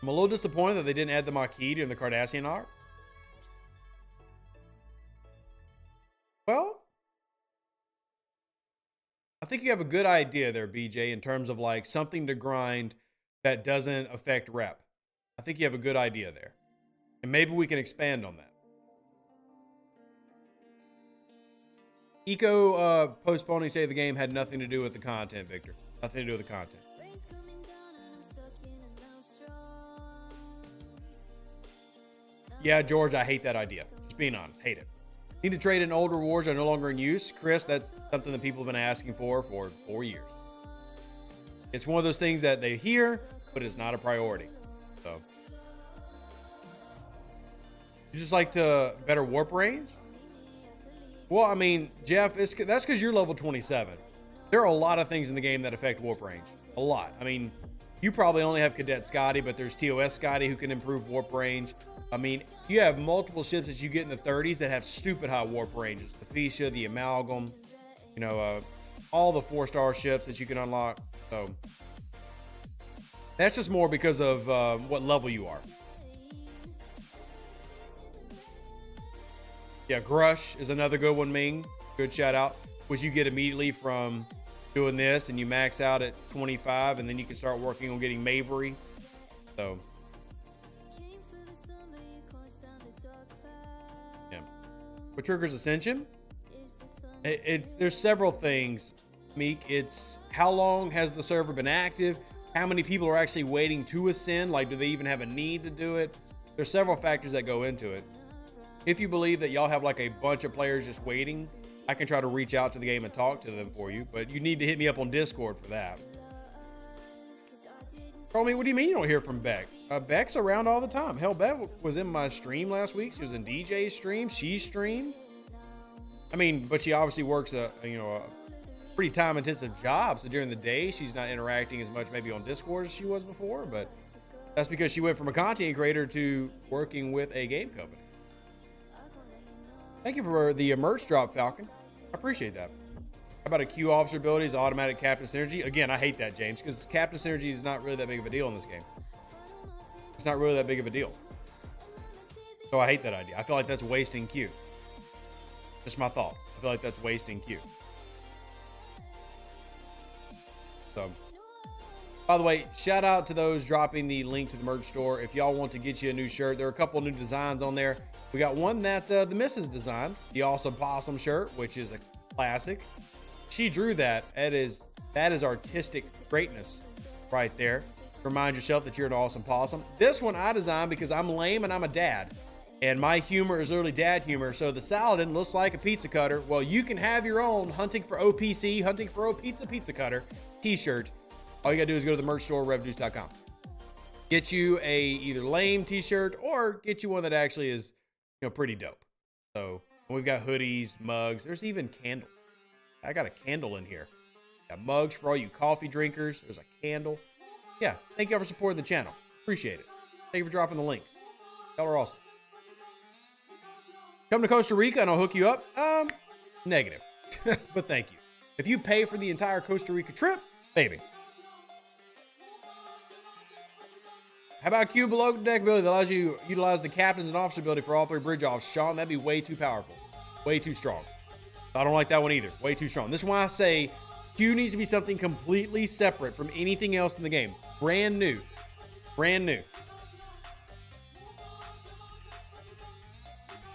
I'm a little disappointed that they didn't add the Maquis during the Cardassian arc. Well, I think you have a good idea there, BJ, in terms of like something to grind that doesn't affect rep. I think you have a good idea there. And maybe we can expand on that. Eco postponing state of the game had nothing to do with the content, Victor. Nothing to do with the content. Yeah, George, I hate that idea. Just being honest, hate it. Need to trade in old rewards that are no longer in use. Chris, that's something that people have been asking for 4 years. It's one of those things that they hear, but it's not a priority. So you just like to better warp range? Well, I mean, Jeff, that's because you're level 27. There are a lot of things in the game that affect warp range. A lot. I mean, you probably only have Cadet Scotty, but there's TOS Scotty who can improve warp range. I mean, you have multiple ships that you get in the 30s that have stupid high warp ranges. The Fuchsia, the Amalgam, you know, all the 4-star ships that you can unlock. So that's just more because of what level you are. Yeah, Grush is another good one, Ming. Good shout out. Which you get immediately from doing this, and you max out at 25, and then you can start working on getting Mavery. So yeah. What triggers Ascension? There's several things, Meek. It's how long has the server been active? How many people are actually waiting to ascend? Like, do they even have a need to do it? There's several factors that go into it. If you believe that y'all have like a bunch of players just waiting, I can try to reach out to the game and talk to them for you, but you need to hit me up on Discord for that. Tell me, what do you mean you don't hear from Beck? Beck's around all the time. Hell, Beck was in my stream last week. She was in DJ's stream. She streamed. I mean, but she obviously works a pretty time-intensive job. So during the day, she's not interacting as much maybe on Discord as she was before. But that's because she went from a content creator to working with a game company. Thank you for the merch drop, Falcon. I appreciate that. How about a Q officer abilities, automatic captain synergy? Again, I hate that, James, because captain synergy is not really that big of a deal in this game. It's not really that big of a deal. So I hate that idea. I feel like that's wasting Q. Just my thoughts. I feel like that's wasting Q. So, by the way, shout out to those dropping the link to the merch store. If y'all want to get you a new shirt, there are a couple new designs on there. We got one that the missus designed, the Awesome Possum shirt, which is a classic. She drew that. That is artistic greatness right there. Remind yourself that you're an awesome possum. This one I designed because I'm lame and I'm a dad. And my humor is literally dad humor. So the Saladin looks like a pizza cutter. Well, you can have your own Hunting for OPC, Hunting for O Pizza Cutter t-shirt. All you gotta do is go to the merch store, revdeuce.com. Get you a either lame t-shirt or get you one that actually is, pretty dope. So we've got hoodies, mugs. There's even candles. I got a candle in here. Got mugs for all you coffee drinkers. There's a candle. Yeah, thank you all for supporting the channel. Appreciate it. Thank you for dropping the links. Y'all are awesome. Come to Costa Rica and I'll hook you up. Negative. But thank you. If you pay for the entire Costa Rica trip, baby. How about Q below deck ability that allows you to utilize the captain's and officer ability for all three bridge offs? Sean, that'd be way too powerful. Way too strong. I don't like that one either. Way too strong. This is why I say Q needs to be something completely separate from anything else in the game. Brand new. Brand new.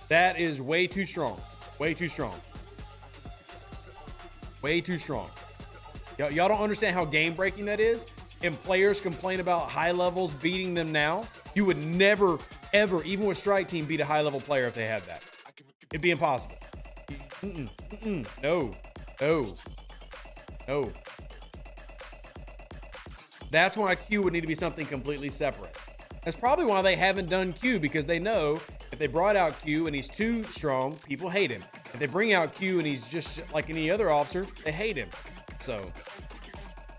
That is way too strong. Way too strong. Way too strong. Y'all don't understand how game breaking that is. And players complain about high levels beating them now. You would never, ever, even with Strike Team, beat a high level player if they had that. It'd be impossible. No. That's why Q would need to be something completely separate. That's probably why they haven't done Q, because they know if they brought out Q and he's too strong, people hate him. If they bring out Q and he's just like any other officer, they hate him. So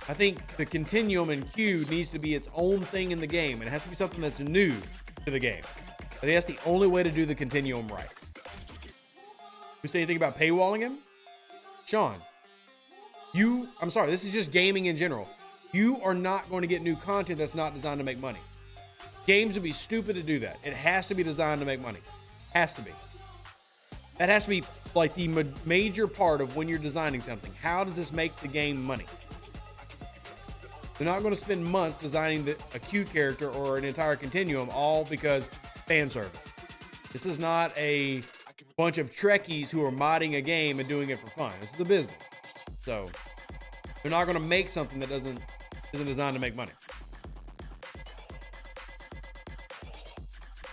I think the Continuum and Q needs to be its own thing in the game. It has to be something that's new to the game. I think that's the only way to do the Continuum right. You say anything about paywalling him? Sean, I'm sorry, this is just gaming in general. You are not going to get new content that's not designed to make money. Games would be stupid to do that. It has to be designed to make money. Has to be. That has to be like the major part of when you're designing something. How does this make the game money? They're not going to spend months designing a Q character or an entire Continuum all because fan service. This is not a bunch of Trekkies who are modding a game and doing it for fun. This is a business. So they're not going to make something that isn't designed to make money.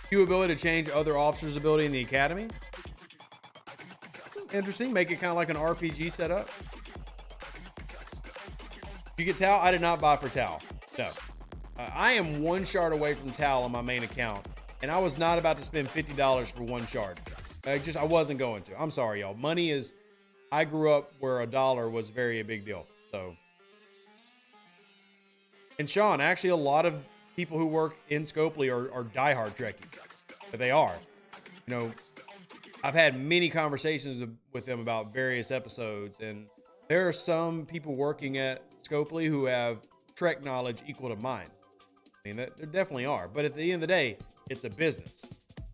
Q ability to change other officers' ability in the academy. Interesting. Make it kind of like an RPG setup. You get Tau? I did not buy for Tau. No. I am one shard away from Tau on my main account, and I was not about to spend $50 for one shard. I wasn't going to. I'm sorry, y'all. Money is... I grew up where a dollar was very a big deal. So... And Sean, actually a lot of people who work in Scopely are diehard Trekkies. They are. I've had many conversations with them about various episodes, and there are some people working at Scopely who have Trek knowledge equal to mine. I mean, there definitely are. But at the end of the day, it's a business.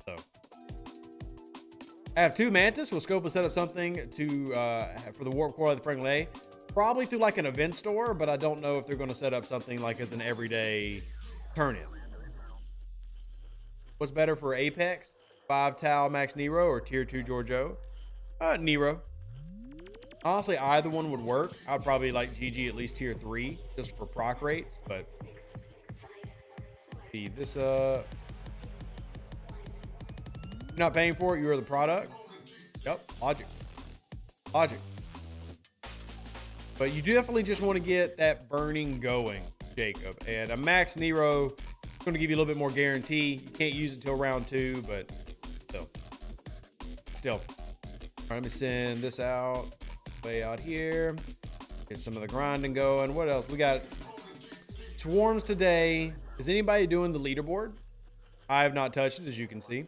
So I have two Mantis. Will Scopely set up something for the Warp Core of the Franglais? Probably through like an event store, but I don't know if they're going to set up something like as an everyday turn-in. What's better for Apex? 5 Tau Max Nero or Tier 2 Giorgio? Nero. Honestly, either one would work. I'd probably like GG at least Tier 3 just for proc rates, but this you're not paying for it, you are the product. Yep, logic. Logic. But you definitely just want to get that burning going, Jacob. And a Max Nero is going to give you a little bit more guarantee. You can't use it until round 2, but still. All right, let me send this out, way out here. Get some of the grinding going. What else? We got swarms today. Is anybody doing the leaderboard? I have not touched it, as you can see.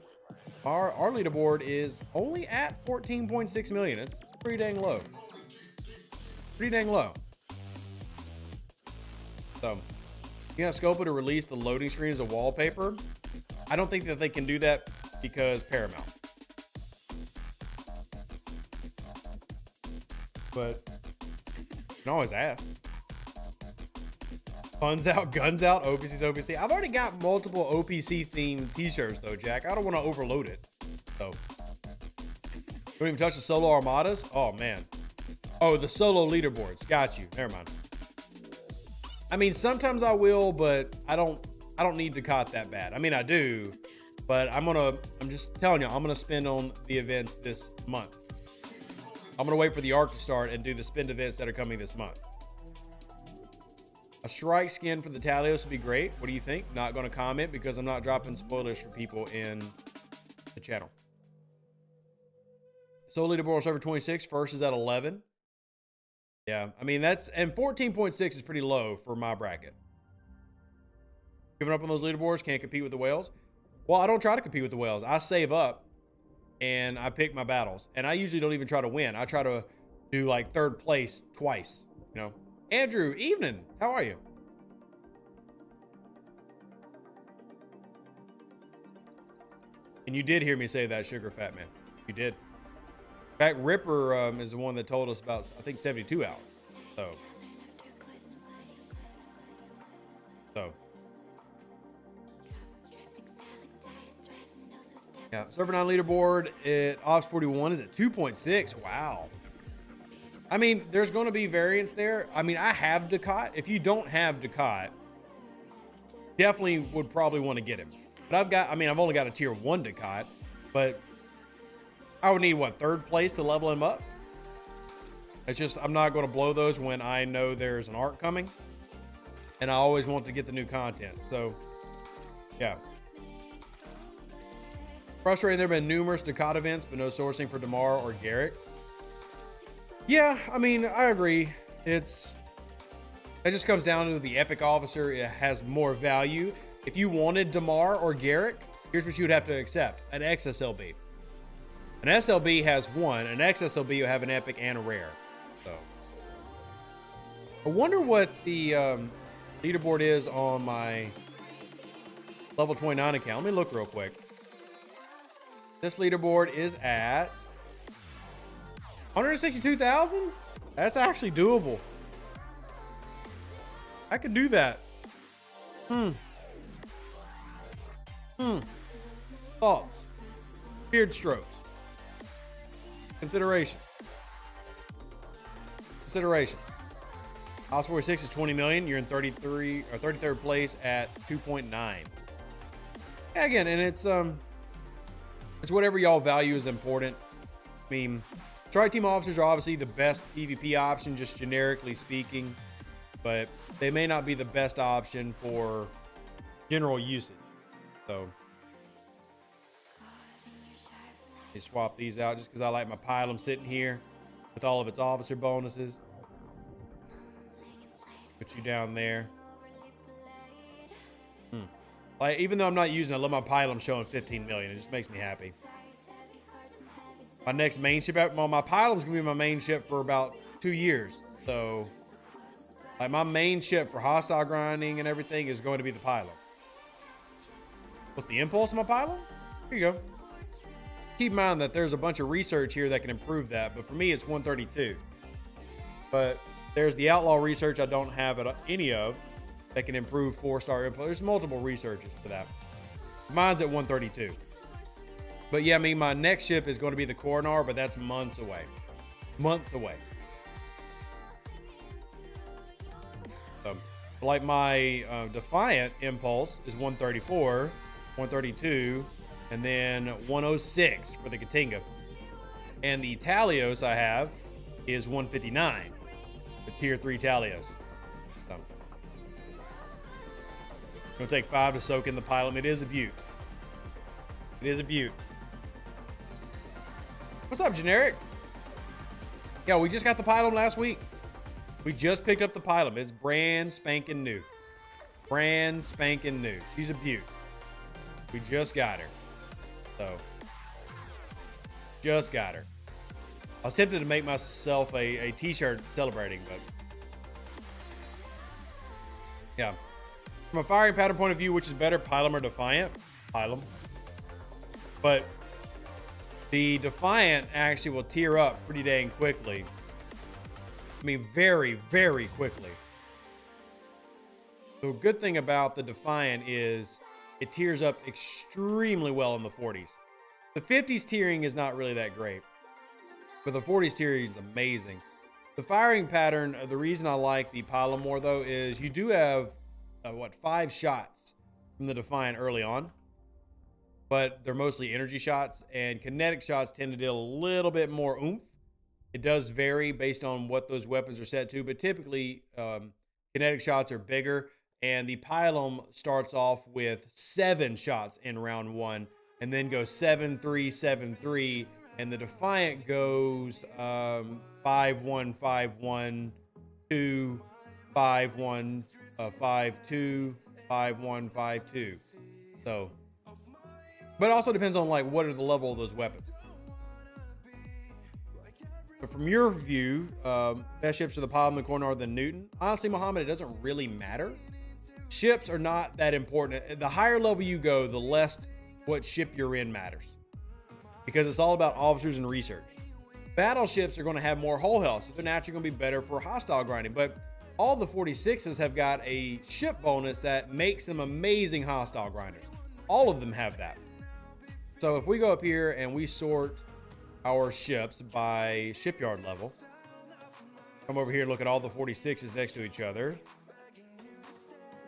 Our leaderboard is only at 14.6 million. It's pretty dang low. Pretty dang low. So, you got Scopa to release the loading screen as a wallpaper. I don't think that they can do that because Paramount. But you can always ask. Funds out, guns out, OPC's OPC. I've already got multiple OPC themed t-shirts though, Jack. I don't want to overload it. So, don't even touch the solo armadas. Oh man. Oh, the solo leaderboards. Got you. Never mind. I mean, sometimes I will, but I don't need to caught that bad. I mean, I do, but I'm just telling you, I'm gonna spend on the events this month. I'm gonna wait for the arc to start and do the spend events that are coming this month. A strike skin for the Talios would be great. What do you think? Not gonna comment because I'm not dropping spoilers for people in the channel. Solo leaderboard server 26, first is at 11. Yeah, I mean, and 14.6 is pretty low for my bracket. Giving up on those leaderboards, can't compete with the whales. Well, I don't try to compete with the whales. I save up and I pick my battles. And I usually don't even try to win. I try to do like 3rd place twice, you know. Andrew, evening. How are you? And you did hear me say that, Sugar Fat Man. You did. In fact, Ripper is the one that told us about, I think, 72 hours. So. Yeah, server 9 leaderboard at Ops 41 is at 2.6. Wow. I mean, there's going to be variance there. I mean, I have Ducat. If you don't have Ducat, definitely would probably want to get him. But I've only got a tier 1 Ducat, but I would need, what, 3rd place to level him up? It's just, I'm not going to blow those when I know there's an arc coming. And I always want to get the new content. So, yeah. Frustrating, there have been numerous Ducat events, but no sourcing for Damar or Garrick. Yeah, I mean, I agree. It just comes down to the epic officer. It has more value. If you wanted Damar or Garrick, here's what you would have to accept. An XSLB. An SLB has one. An XSLB will have an epic and a rare. So, I wonder what the leaderboard is on my level 29 account. Let me look real quick. This leaderboard is at 162,000? That's actually doable. I could do that. Thoughts. Beard strokes. Considerations. House 46 is 20 million. You're in 33 or 33rd place at 2.9. Yeah, again, and it's whatever y'all value is important. I mean, strike team officers are obviously the best PvP option, just generically speaking, but they may not be the best option for general usage. So, I swap these out just because I like my pylum sitting here with all of its officer bonuses. Put you down there. Like, even though I'm not using it, I love my pylum showing 15 million. It just makes me happy. My next main ship, well, my pylum's gonna be my main ship for about 2 years. So, like, my main ship for hostile grinding and everything is going to be the pylum. What's the impulse of my pylum? Here you go. Keep in mind that there's a bunch of research here that can improve that, but for me, it's 132. But there's the outlaw research I don't have any of that can improve 4-star impulse. There's multiple researches for that. Mine's at 132. But yeah, I mean, my next ship is going to be the Coronar, but that's months away. Months away. So, like my Defiant Impulse is 134, 132, and then 106 for the Katinga. And the Talios I have is 159 for tier 3 Talios. So, gonna take 5 to soak in the Pilum. It is a beaut. It is a beaut. What's up, Generic? Yeah, we just got the Pilum last week. We just picked up the Pilum. It's brand spanking new. Brand spanking new. She's a beaut. We just got her. So, just got her. I was tempted to make myself a t-shirt celebrating, but yeah. From a firing pattern point of view, which is better, Pilum or Defiant? Pilum. But the Defiant actually will tear up pretty dang quickly. I mean, very, very quickly. The good thing about the Defiant is it tears up extremely well in the 40s. The 50s tearing is not really that great, but the 40s tearing is amazing. The firing pattern, the reason I like the Pilum more though, is you do have, 5 shots from the Defiant early on, but they're mostly energy shots, and kinetic shots tend to deal a little bit more oomph. It does vary based on what those weapons are set to, but typically kinetic shots are bigger, and the Pilum starts off with 7 shots in round 1, and then goes 7-3, 7-3, and the Defiant goes 5-1, 5-1, 2, 5-1, 5-2, 5-1, 5-2. So, but it also depends on like what are the level of those weapons. But from your view, best ships are the Pilum, the Cornor, the Newton. Honestly, Muhammad, it doesn't really matter. Ships are not that important. The higher level you go, the less what ship you're in matters, because it's all about officers and research. Battleships are going to have more hull health, so they're naturally going to be better for hostile grinding. But all the 46s have got a ship bonus that makes them amazing hostile grinders. All of them have that. So if we go up here and we sort our ships by shipyard level, come over here and look at all the 46s next to each other.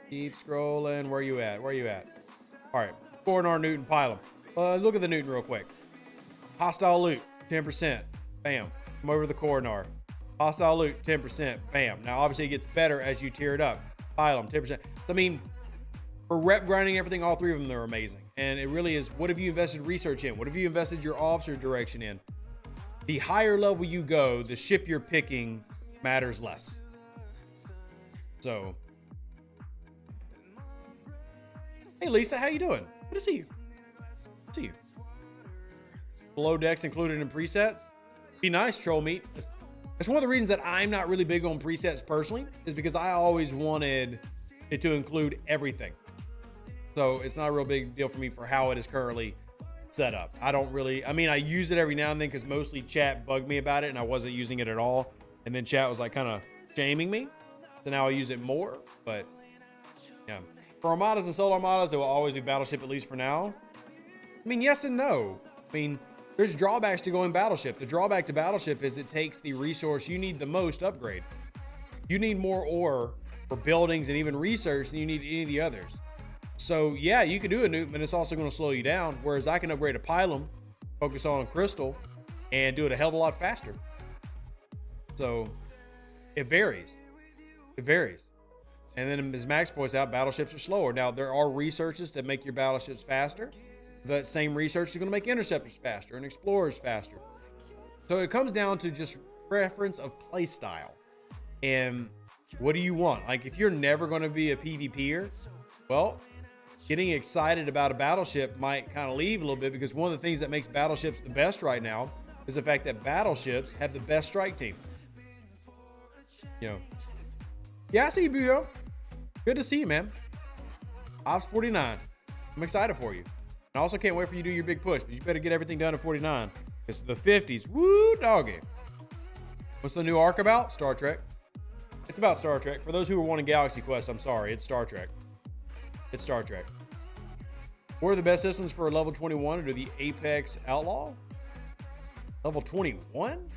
Keep scrolling. Where you at? Where you at? All right. Cornor, Newton, Pilum. Look at the Newton real quick. Hostile loot, 10%. Bam. Come over to the Cornor. Hostile loot, 10%. Bam. Now, obviously, it gets better as you tear it up. Pilum, 10%. I mean, for rep grinding everything, all 3 of them, they're amazing. And it really is, what have you invested research in? What have you invested your officer direction in? The higher level you go, the ship you're picking matters less. So, hey Lisa, how you doing? Good to see you. Good to see you. Below decks included in presets. Be nice, troll meat. That's one of the reasons that I'm not really big on presets personally, is because I always wanted it to include everything. So it's not a real big deal for me for how it is currently set up. I don't really, I mean, I use it every now and then because mostly chat bugged me about it and I wasn't using it at all. And then chat was like kind of shaming me. So now I use it more, but yeah. For armadas and solo armadas, it will always be battleship, at least for now. I mean, yes and no. I mean, there's drawbacks to going battleship. The drawback to battleship is it takes the resource you need the most to upgrade. You need more ore for buildings and even research than you need any of the others. So yeah, you can do a nuke, but it's also going to slow you down. Whereas I can upgrade a Pilum, focus on a crystal, and do it a hell of a lot faster. So it varies. It varies. And then as Max points out, battleships are slower. Now there are researches that make your battleships faster. That same research is going to make interceptors faster and explorers faster. So it comes down to just preference of play style. And what do you want? Like if you're never going to be a PvPer, well, getting excited about a battleship might kind of leave a little bit, because one of the things that makes battleships the best right now is the fact that battleships have the best strike team. You know. Yeah, I see you, Bujo. Good to see you, man. Ops 49. I'm excited for you. I also can't wait for you to do your big push, but you better get everything done at 49. It's the 50s. Woo, doggy. What's the new arc about? Star Trek. It's about Star Trek. For those who are wanting Galaxy Quest, I'm sorry. It's Star Trek. It's Star Trek. What are the best systems for a level 21 under the Apex Outlaw? Level 21?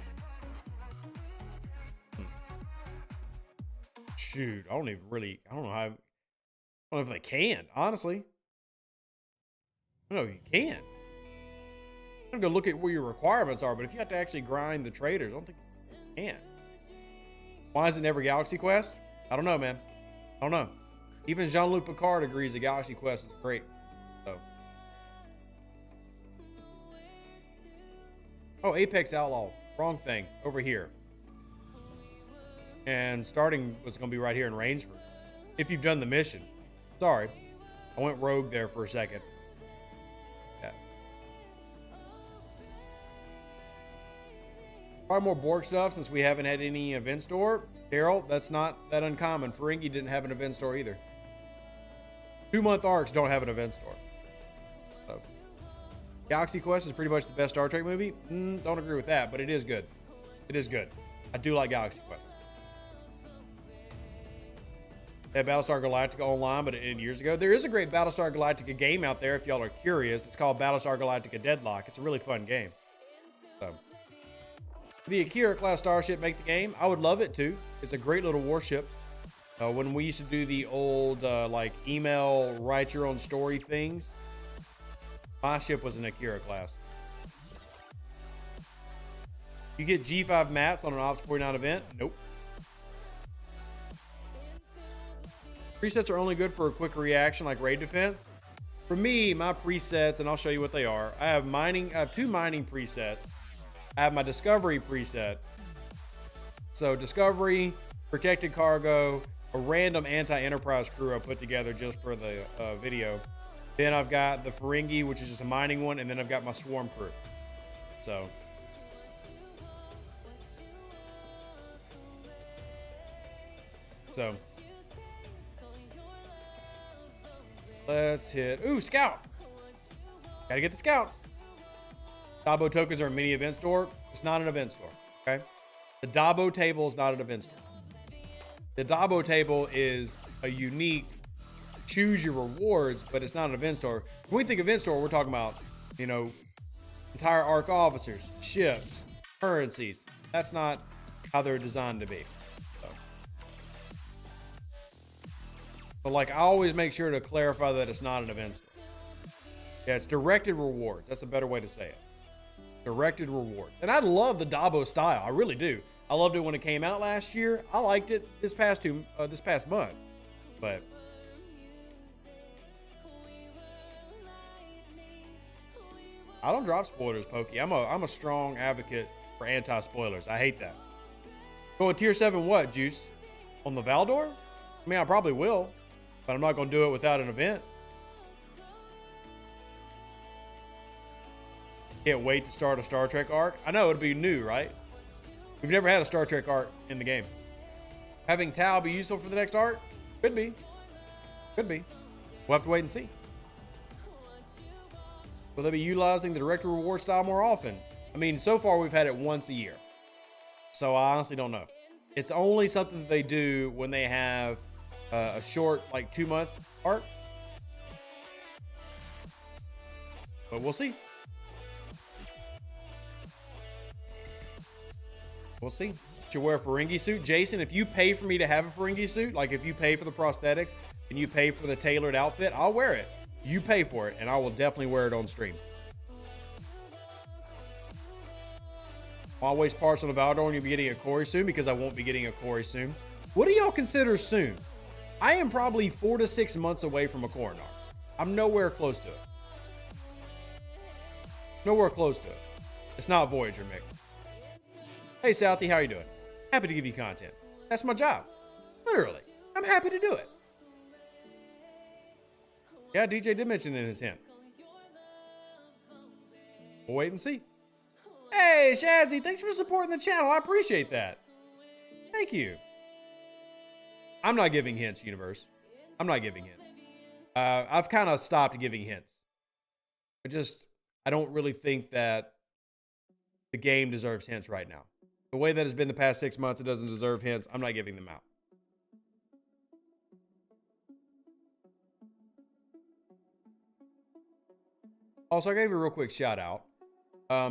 Shoot, I don't know how, I don't know if they can, honestly. I don't know if you can. I'm gonna go look at where your requirements are, but if you have to actually grind the traders, I don't think Man. Why is it never Galaxy Quest? I don't know, man. I don't know. Even Jean-Luc Picard agrees that Galaxy Quest is great. So. Oh, Apex Outlaw. Wrong thing. Over here. And starting was going to be right here in Rainsford. If you've done the mission. Sorry. I went rogue there for a second. Yeah. Probably more Borg stuff since we haven't had any event store. Daryl, that's not that uncommon. Ferengi didn't have an event store either. 2-month arcs don't have an event store. So. Galaxy Quest is pretty much the best Star Trek movie. Don't agree with that, but it is good. It is good. I do like Galaxy Quest. They had Battlestar Galactica online, but it ended years ago. There is a great Battlestar Galactica game out there if y'all are curious. It's called Battlestar Galactica Deadlock. It's a really fun game. So. The Akira class starship make the game. I would love it too. It's a great little warship. When we used to do the old like email write your own story things, my ship was an Akira class. You get G5 mats on an Ops 49 event? Nope. Presets are only good for a quick reaction like raid defense. For me, my presets, and I'll show you what they are. I have two mining presets. I have my discovery preset. So discovery, protected cargo, a random anti-enterprise crew I put together just for the video. Then I've got the Ferengi, which is just a mining one, and then I've got my swarm crew. So. Let's hit, ooh, scout. Gotta get the scouts. Dabo tokens are a mini event store. It's not an event store, okay? The Dabo table is not an event store. The Dabo table is a unique choose your rewards, but it's not an event store. When we think event store, we're talking about, you know, entire ARC officers, ships, currencies. That's not how they're designed to be. So. But like, I always make sure to clarify that it's not an event store. Yeah, it's directed rewards. That's a better way to say it. Directed rewards. And I love the Dabo style. I really do. I loved it when it came out last year. I liked it this past month. But I don't drop spoilers, Pokey. I'm a strong advocate for anti-spoilers. I hate that. Going tier 7 what, Juice? On the Valdor? I mean, I probably will, but I'm not going to do it without an event. Can't wait to start a Star Trek arc. I know, it'll be new, right? We've never had a Star Trek arc in the game. Having Tau be useful for the next arc? Could be. Could be. We'll have to wait and see. Will they be utilizing the direct reward style more often? I mean, so far we've had it once a year. So I honestly don't know. It's only something that they do when they have a short, like 2-month arc. But we'll see. We'll see. Should wear a Ferengi suit. Jason, if you pay for me to have a Ferengi suit, like if you pay for the prosthetics and you pay for the tailored outfit, I'll wear it. You pay for it, and I will definitely wear it on stream. I'll waste parts on the Valdor and you'll be getting a Corey soon, because I won't be getting a Corey soon. What do y'all consider soon? I am probably 4 to 6 months away from a Coronar. I'm nowhere close to it. Nowhere close to it. It's not Voyager, Mick. Hey, Southie, how you doing? Happy to give you content. That's my job. Literally. I'm happy to do it. Yeah, DJ did mention it in his hint. We'll wait and see. Hey, Shazzy, thanks for supporting the channel. I appreciate that. Thank you. I'm not giving hints, universe. I'm not giving hints. I've kind of stopped giving hints. I don't really think that the game deserves hints right now. The way that it's been the past 6 months, it doesn't deserve hints. I'm not giving them out. Also, I gotta give a real quick shout out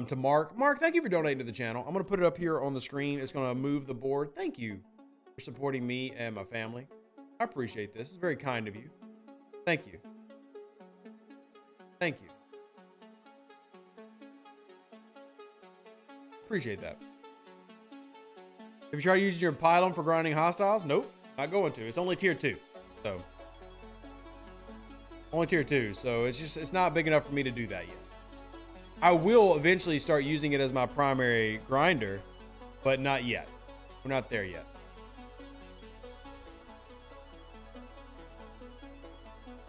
to Mark. Mark, thank you for donating to the channel. I'm gonna put it up here on the screen. It's gonna move the board. Thank you for supporting me and my family. I appreciate this. It's very kind of you. Thank you. Thank you. Appreciate that. Have you tried using your pylon for grinding hostiles? Nope, not going to. It's only tier 2. So, only tier 2. So it's not big enough for me to do that yet. I will eventually start using it as my primary grinder, but not yet. We're not there yet.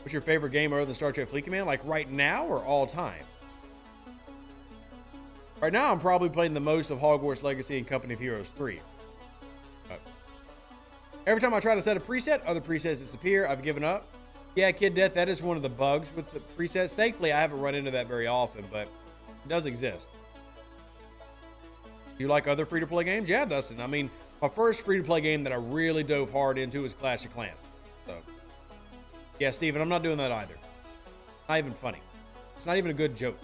What's your favorite game other than Star Trek Fleet Command? Like right now or all time? Right now, I'm probably playing the most of Hogwarts Legacy and Company of Heroes 3. Every time I try to set a preset, other presets disappear. I've given up. Yeah, Kid Death, that is one of the bugs with the presets. Thankfully, I haven't run into that very often, but it does exist. Do you like other free-to-play games? Yeah, Dustin. I mean, my first free-to-play game that I really dove hard into was Clash of Clans. So, yeah, Steven, I'm not doing that either. Not even funny. It's not even a good joke.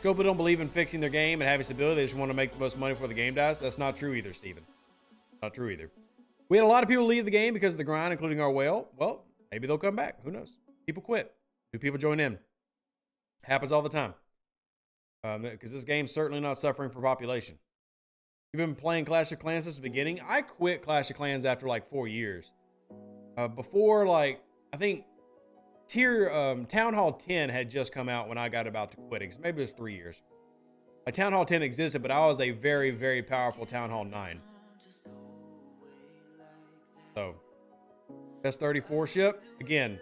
Scopa don't believe in fixing their game and having stability. They just want to make the most money before the game dies. That's not true either, Steven. Not true either. We had a lot of people leave the game because of the grind, including our whale. Well, maybe they'll come back. Who knows? People quit. New people join in. Happens all the time. Because this game's certainly not suffering for population. You've been playing Clash of Clans since the beginning. I quit Clash of Clans after like 4 years. Before, like, I think Town Hall 10 had just come out when I got about to quitting. So maybe it was 3 years. Town Hall 10 existed, but I was a very, very powerful Town Hall 9. So, S34 ship, again,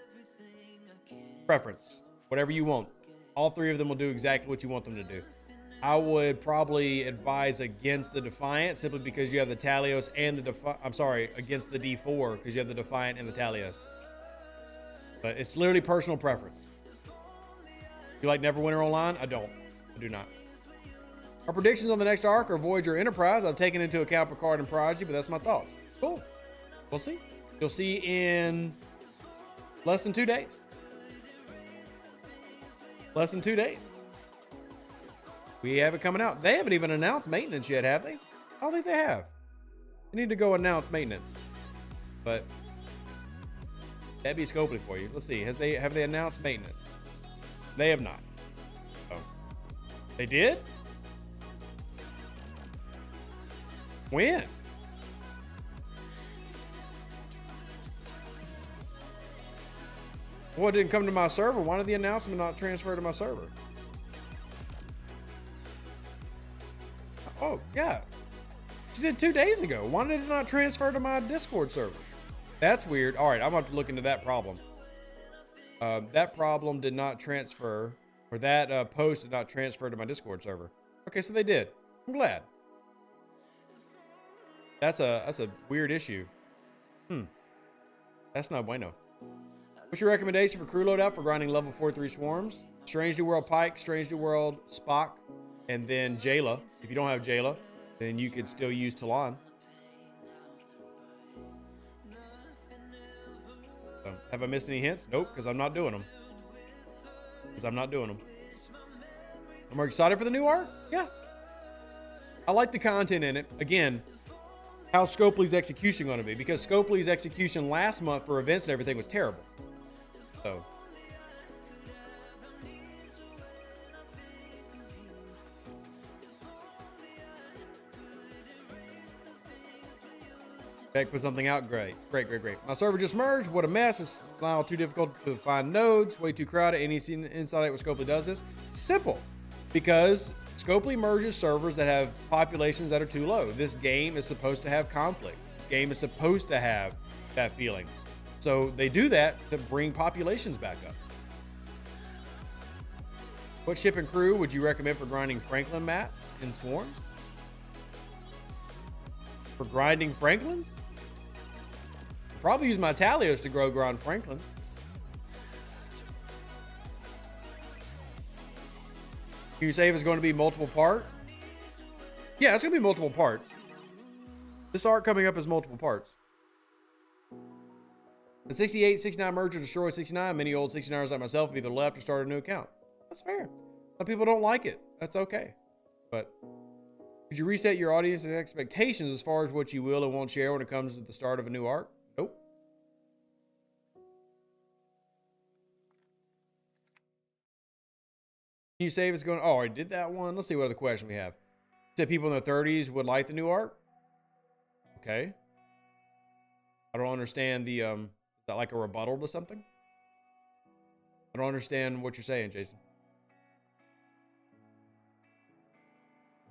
preference. Whatever you want. All 3 of them will do exactly what you want them to do. I would probably advise against the Defiant simply because you have the Talios and the against the D4 because you have the Defiant and the Talios. But it's literally personal preference. You like Neverwinter Online? I don't. I do not. Our predictions on the next arc are Voyager Enterprise. I've taken into account Picard and Prodigy, but that's my thoughts. Cool. We'll see. You'll see in less than 2 days. Less than 2 days. We have it coming out. They haven't even announced maintenance yet, have they? I don't think they have. They need to go announce maintenance. But that'd be Scopely for you. Let's see. Have they announced maintenance? They have not. Oh. They did? When? Well, it didn't come to my server. Why did the announcement not transfer to my server? Oh, yeah. She did 2 days ago. Why did it not transfer to my Discord server? That's weird. All right, I'm going to have to look into that problem. That problem did not transfer, or that post did not transfer to my Discord server. Okay, so they did. I'm glad. That's a weird issue. That's not bueno. What's your recommendation for crew loadout for grinding level 4-3 swarms? Strange New World Pike, Strange New World Spock, and then Jayla. If you don't have Jayla, then you could still use Talon. So, have I missed any hints? Nope, because I'm not doing them. I'm excited for the new art. Yeah. I like the content in it. Again, how's Scopely's execution going to be? Because Scopely's execution last month for events and everything was terrible. So. Beck put something out. Great. My server just merged. What a mess. It's now too difficult to find nodes. Way too crowded. Any insight what Scopely does this? Simple. Because Scopely merges servers that have populations that are too low. This game is supposed to have conflict. This game is supposed to have that feeling. So they do that to bring populations back up. What ship and crew would you recommend for grinding Franklin mats in swarms? For grinding Franklins? Probably use my Talios to grind Franklins. Can you say if it's going to be multiple part? Yeah, it's going to be multiple parts. This arc coming up is multiple parts. The 68, 69 merger destroys 69. Many old 69ers like myself have either left or started a new account. That's fair. Some people don't like it. That's okay. But could you reset your audience's expectations as far as what you will and won't share when it comes to the start of a new arc? Nope. Can you say if it's going? Oh, I did that one. Let's see what other question we have. Said people in their 30s would like the new art. Okay. I don't understand the, is that like a rebuttal to something? I don't understand what you're saying, Jason.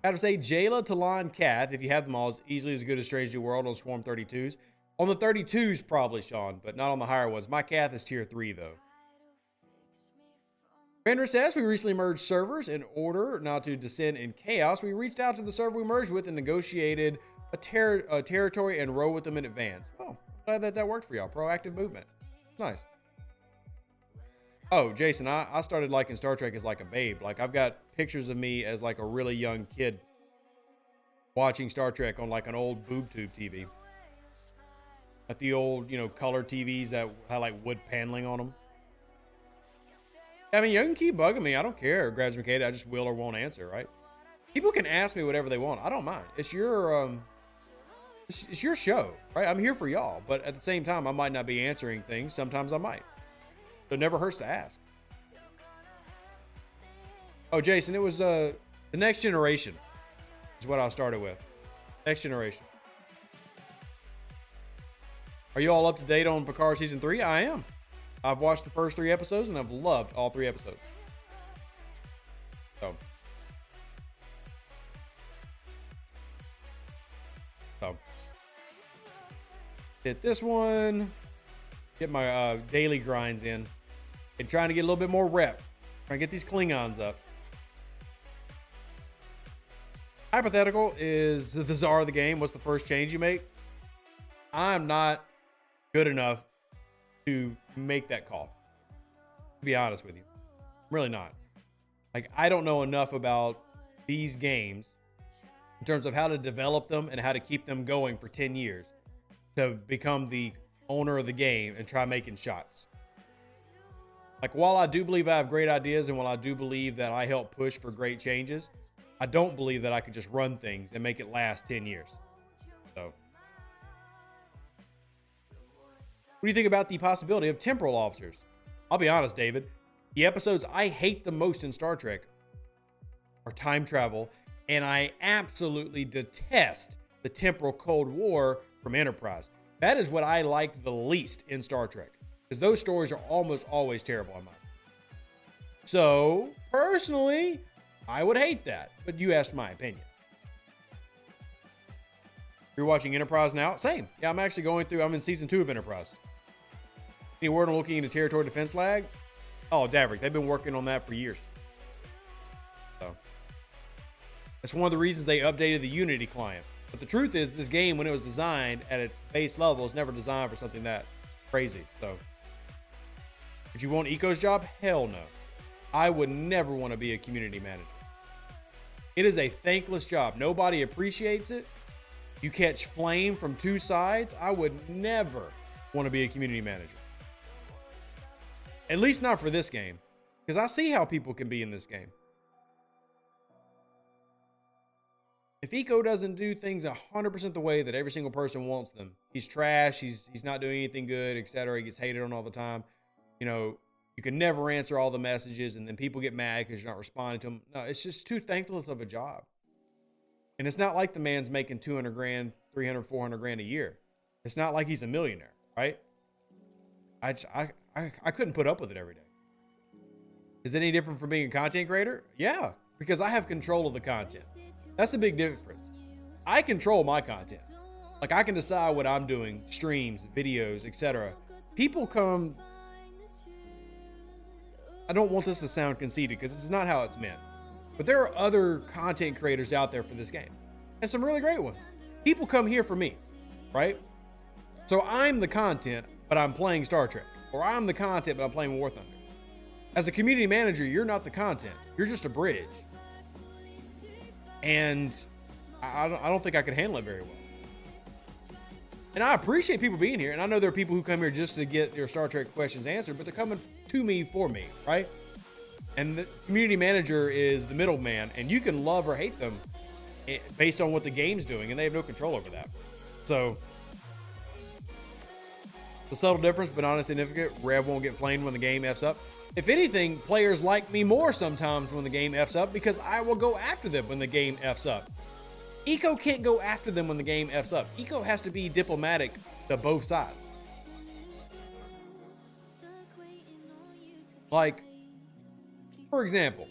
How to say Jayla, Talon, Kath, if you have them all, is easily as good as Strange New World on Swarm 32s. On the 32s, probably, Sean, but not on the higher ones. My Kath is tier 3, though. Brandon says, we recently merged servers in order not to descend in chaos. We reached out to the server we merged with and negotiated a territory and rode with them in advance. Oh, glad that worked for y'all. Proactive movement. It's nice. Oh, Jason, I started liking Star Trek as like a babe. Like, I've got pictures of me as like a really young kid watching Star Trek on like an old boob tube TV. Like the old, you know, color TVs that had like wood paneling on them. I mean, you can keep bugging me. I don't care, Graduate Kate. I just will or won't answer, right? People can ask me whatever they want. I don't mind. It's your it's your show, right? I'm here for y'all. But at the same time, I might not be answering things. Sometimes I might. So it never hurts to ask. Oh, Jason, it was the Next Generation is what I started with. Next Generation. Are you all up to date on Picard Season 3? I am. I've watched the first 3 episodes, and I've loved all 3 episodes. So. Hit this one. Get my daily grinds in. And trying to get a little bit more rep. Trying to get these Klingons up. Hypothetical is the czar of the game. What's the first change you make? I'm not good enough to make that call, to be honest with you. I'm really not. Like, I don't know enough about these games in terms of how to develop them and how to keep them going for 10 years to become the owner of the game and try making shots. Like, while I do believe I have great ideas and while I do believe that I help push for great changes, I don't believe that I could just run things and make it last 10 years. So, what do you think about the possibility of temporal officers? I'll be honest, David. The episodes I hate the most in Star Trek are time travel, and I absolutely detest the temporal Cold War from Enterprise. That is what I like the least in Star Trek, because those stories are almost always terrible in mine. So, personally, I would hate that, but you asked my opinion. You're watching Enterprise now? Same. Yeah, I'm actually going through, I'm in season 2 of Enterprise. Any word on looking into territory defense lag? Oh, Daverick, they've been working on that for years. So, that's one of the reasons they updated the Unity client. But the truth is, this game, when it was designed at its base level, is never designed for something that crazy. So, would you want Eco's job? Hell no. I would never want to be a community manager. It is a thankless job. Nobody appreciates it. You catch flame from 2 sides. I would never want to be a community manager. At least not for this game. Because I see how people can be in this game. If Eco doesn't do things 100% the way that every single person wants them, he's trash, he's not doing anything good, etc. He gets hated on all the time. You know, you can never answer all the messages, and then people get mad because you're not responding to them. No, it's just too thankless of a job. And it's not like the man's making 200 grand, 300, 400 grand a year. It's not like he's a millionaire, right? I couldn't put up with it every day. Is it any different from being a content creator? Yeah, because I have control of the content. That's the big difference. I control my content. Like, I can decide what I'm doing, streams, videos, etc. People come... I don't want this to sound conceited because this is not how it's meant. But there are other content creators out there for this game. And some really great ones. People come here for me, right? So I'm the content, but I'm playing Star Trek. Or I'm the content, but I'm playing War Thunder. As a community manager, you're not the content. You're just a bridge. And I don't think I could handle it very well. And I appreciate people being here. And I know there are people who come here just to get their Star Trek questions answered, but they're coming to me for me, right? And the community manager is the middleman, and you can love or hate them based on what the game's doing, and they have no control over that. So, the subtle difference, but not insignificant. Rev won't get flamed when the game F's up. If anything, players like me more sometimes when the game F's up because I will go after them when the game F's up. Eco can't go after them when the game F's up. Eco has to be diplomatic to both sides. Like, for example,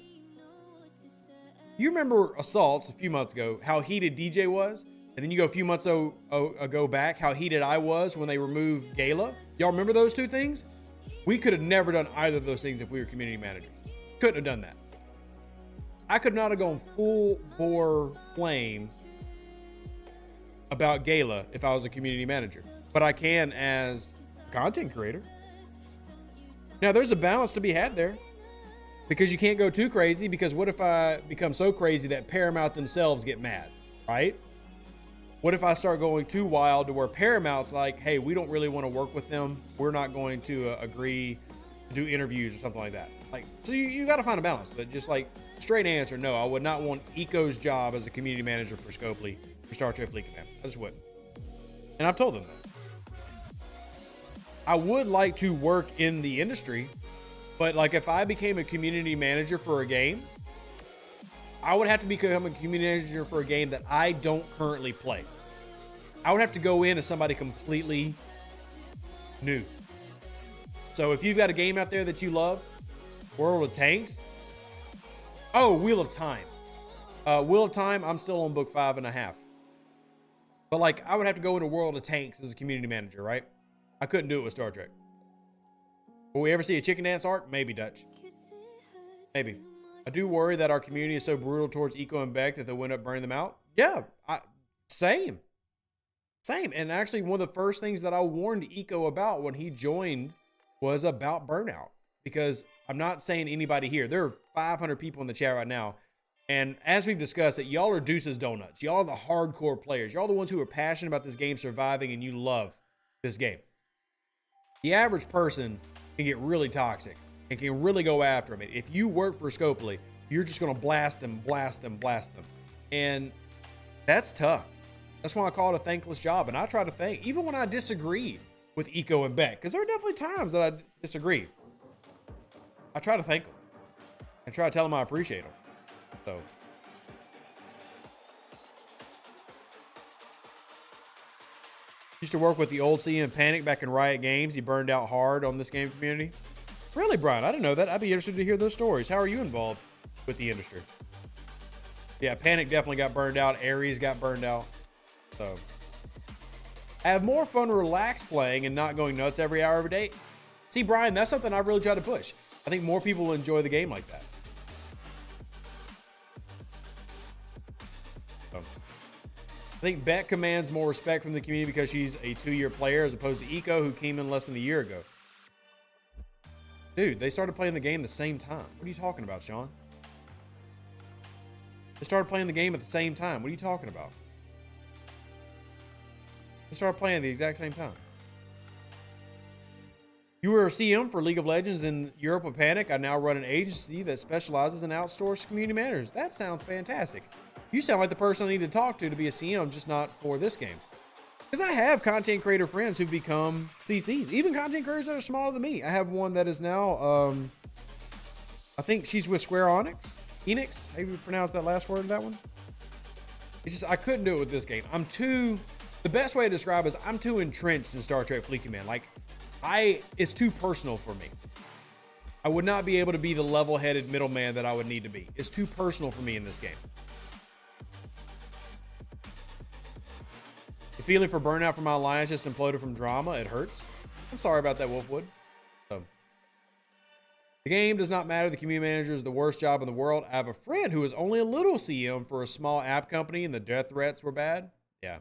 you remember Assaults a few months ago, how heated DJ was? And then you go a few months ago back, how heated I was when they removed Gala. Y'all remember those two things? We could have never done either of those things if we were community managers. Couldn't have done that. I could not have gone full bore flame about Gala if I was a community manager, but I can as a content creator. Now there's a balance to be had there, because you can't go too crazy, because what if I become so crazy that Paramount themselves get mad, right? What if I start going too wild to where Paramount's like, hey, we don't really want to work with them. We're not going to agree to do interviews or something like that. Like, so you got to find a balance, but just like straight answer, no, I would not want Eco's job as a community manager for Scopely for Star Trek Fleet Command. I just wouldn't. And I've told them that. I would like to work in the industry, but like if I became a community manager for a game, I would have to become a community manager for a game that I don't currently play. I would have to go in as somebody completely new. So if you've got a game out there that you love, World of Tanks. Oh, Wheel of Time. Wheel of Time, I'm still on book 5.5. But like, I would have to go into World of Tanks as a community manager, right? I couldn't do it with Star Trek. Will we ever see a chicken dance arc? Maybe, Dutch. Maybe. I do worry that our community is so brutal towards Eco and Beck that they'll end up burning them out. Yeah, same. And actually, one of the first things that I warned Eco about when he joined was about burnout. Because I'm not saying anybody here. There are 500 people in the chat right now. And as we've discussed, that y'all are Deuce's donuts. Y'all are the hardcore players. Y'all are the ones who are passionate about this game surviving, and you love this game. The average person can get really toxic and can really go after them. If you work for Scopely, you're just going to blast them. And that's tough. That's why I call it a thankless job. And I try to thank, even when I disagreed with Eco and Beck, because there are definitely times that I disagree. I try to thank them and try to tell them I appreciate them. So. Used to work with the old CM Panic back in Riot Games. He burned out hard on this game community. Really, Brian? I didn't know that. I'd be interested to hear those stories. How are you involved with the industry? Yeah, Panic definitely got burned out. Ares got burned out. So, I have more fun relaxed playing and not going nuts every hour every day. See, Brian, that's something I really try to push. I think more people will enjoy the game like that. So, I think Beck commands more respect from the community because she's a 2-year player as opposed to Eco, who came in less than a year ago. Dude, they started playing the game the same time. What are you talking about, Sean? They started playing the game at the same time. What are you talking about? They started playing at the exact same time. You were a CM for League of Legends in Europe with Panic. I now run an agency that specializes in outsourced community managers. That sounds fantastic. You sound like the person I need to talk to be a CM, just not for this game. Because I have content creator friends who've become CCs. Even content creators that are smaller than me. I have one that is now, I think she's with Square Enix. How do you pronounce that last word of that one? It's just, I couldn't do it with this game. The best way to describe it is I'm too entrenched in Star Trek Fleet Command. Like, it's too personal for me. I would not be able to be the level-headed middleman that I would need to be. It's too personal for me in this game. The feeling for burnout from my alliance just imploded from drama. It hurts. I'm sorry about that, Wolfwood. So, the game does not matter. The community manager is the worst job in the world. I have a friend who is only a little CM for a small app company, and the death threats were bad. Yeah.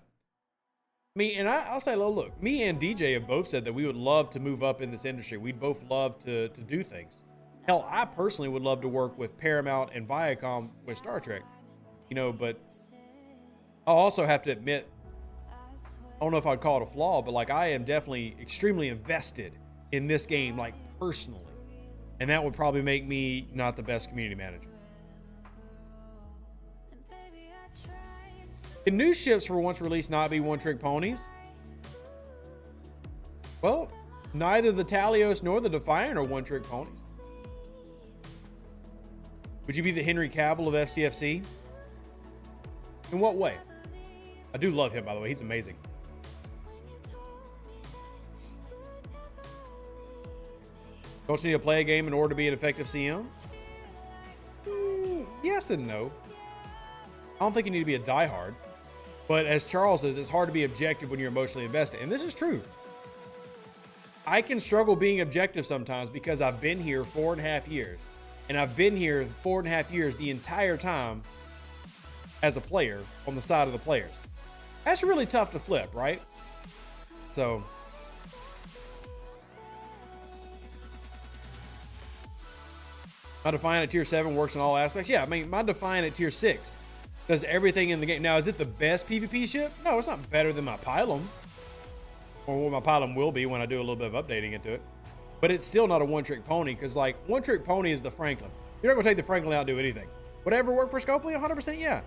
I'll say, look, me and DJ have both said that we would love to move up in this industry. We'd both love to do things. Hell, I personally would love to work with Paramount and Viacom with Star Trek. But I'll also have to admit, I don't know if I'd call it a flaw, but like, I am definitely extremely invested in this game, like, personally. And that would probably make me not the best community manager. Can new ships for once released not be one-trick ponies? Well, neither the Talios nor the Defiant are one-trick ponies. Would you be the Henry Cavill of STFC? In what way? I do love him, by the way. He's amazing. Don't you need to play a game in order to be an effective CM? Yes and no. I don't think you need to be a diehard. But as Charles says, it's hard to be objective when you're emotionally invested. And this is true. I can struggle being objective sometimes because I've been here 4.5 years. And I've been here 4.5 years the entire time as a player on the side of the players. That's really tough to flip, right? So my Defiant at tier 7 works in all aspects. Yeah, I mean, my Defiant at tier 6 does everything in the game. Now, is it the best PvP ship? No, it's not better than my Pylum. Or what my Pylum will be when I do a little bit of updating into it. But it's still not a one-trick pony, because, like, one-trick pony is the Franklin. You're not going to take the Franklin out and do anything. Would I ever work for Scopely? 100% yeah.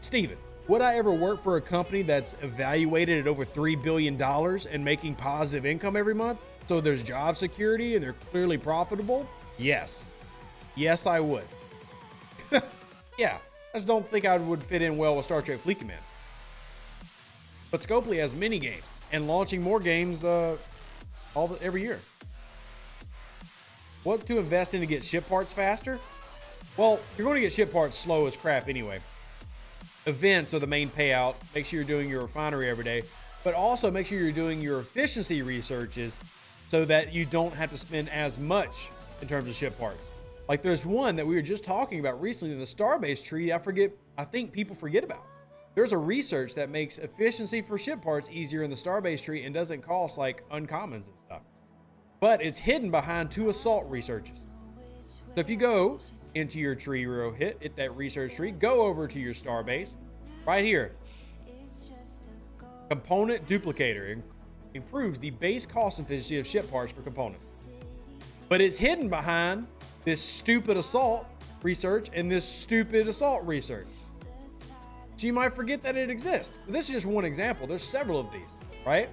Steven, would I ever work for a company that's evaluated at over $3 billion and making positive income every month? So there's job security and they're clearly profitable? Yes. Yes, I would. Yeah, I just don't think I would fit in well with Star Trek Fleet Command. But Scopely has mini games and launching more games every year. What to invest in to get ship parts faster? Well, you're going to get ship parts slow as crap anyway. Events are the main payout. Make sure you're doing your refinery every day, but also make sure you're doing your efficiency researches so that you don't have to spend as much in terms of ship parts. Like there's one that we were just talking about recently in the Starbase tree. I think people forget about. There's a research that makes efficiency for ship parts easier in the Starbase tree and doesn't cost like uncommons and stuff. But it's hidden behind 2 assault researches. So if you go into your tree row, hit that research tree, go over to your Starbase, right here. Component duplicator improves the base cost efficiency of ship parts for components. But it's hidden behind this stupid assault research and this stupid assault research. So you might forget that it exists. But this is just one example. There's several of these, right?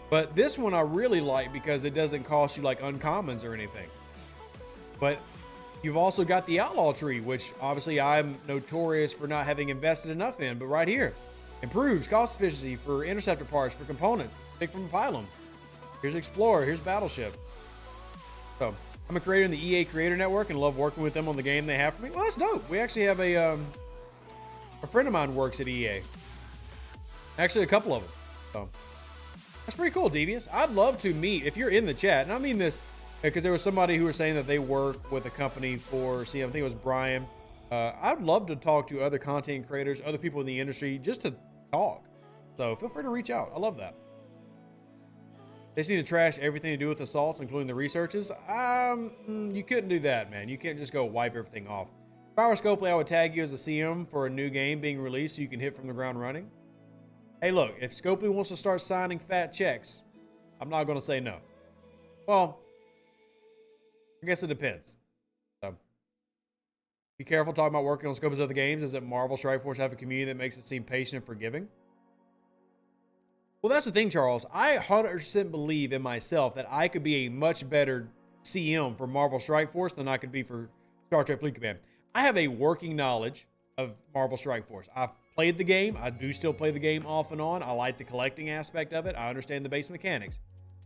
But this one I really like because it doesn't cost you like uncommons or anything. But you've also got the outlaw tree, which obviously I'm notorious for not having invested enough in, but right here, improves cost efficiency for interceptor parts for components. Pick from a Pylum. Here's Explorer, here's Battleship. So I'm a creator in the EA Creator Network and love working with them on the game they have for me. Well, that's dope. We actually have a friend of mine works at EA. Actually, a couple of them. So that's pretty cool, Devious. I'd love to meet, if you're in the chat, and I mean this because there was somebody who was saying that they work with a company for, I think it was Brian. I'd love to talk to other content creators, other people in the industry, just to talk. So feel free to reach out. I love that. They seem to trash everything to do with assaults, including the researches. You couldn't do that, man. You can't just go wipe everything off. If I were Scopely, I would tag you as a CM for a new game being released so you can hit from the ground running. Hey, look, if Scopely wants to start signing fat checks, I'm not going to say no. Well, I guess it depends. So, be careful talking about working on Scopely's other games. Does it Marvel Strike Force have a community that makes it seem patient and forgiving? Well, that's the thing, Charles. I 100% believe in myself that I could be a much better CM for Marvel Strike Force than I could be for Star Trek Fleet Command. I have a working knowledge of Marvel Strike Force. I've played the game. I do still play the game off and on. I like the collecting aspect of it. I understand the base mechanics.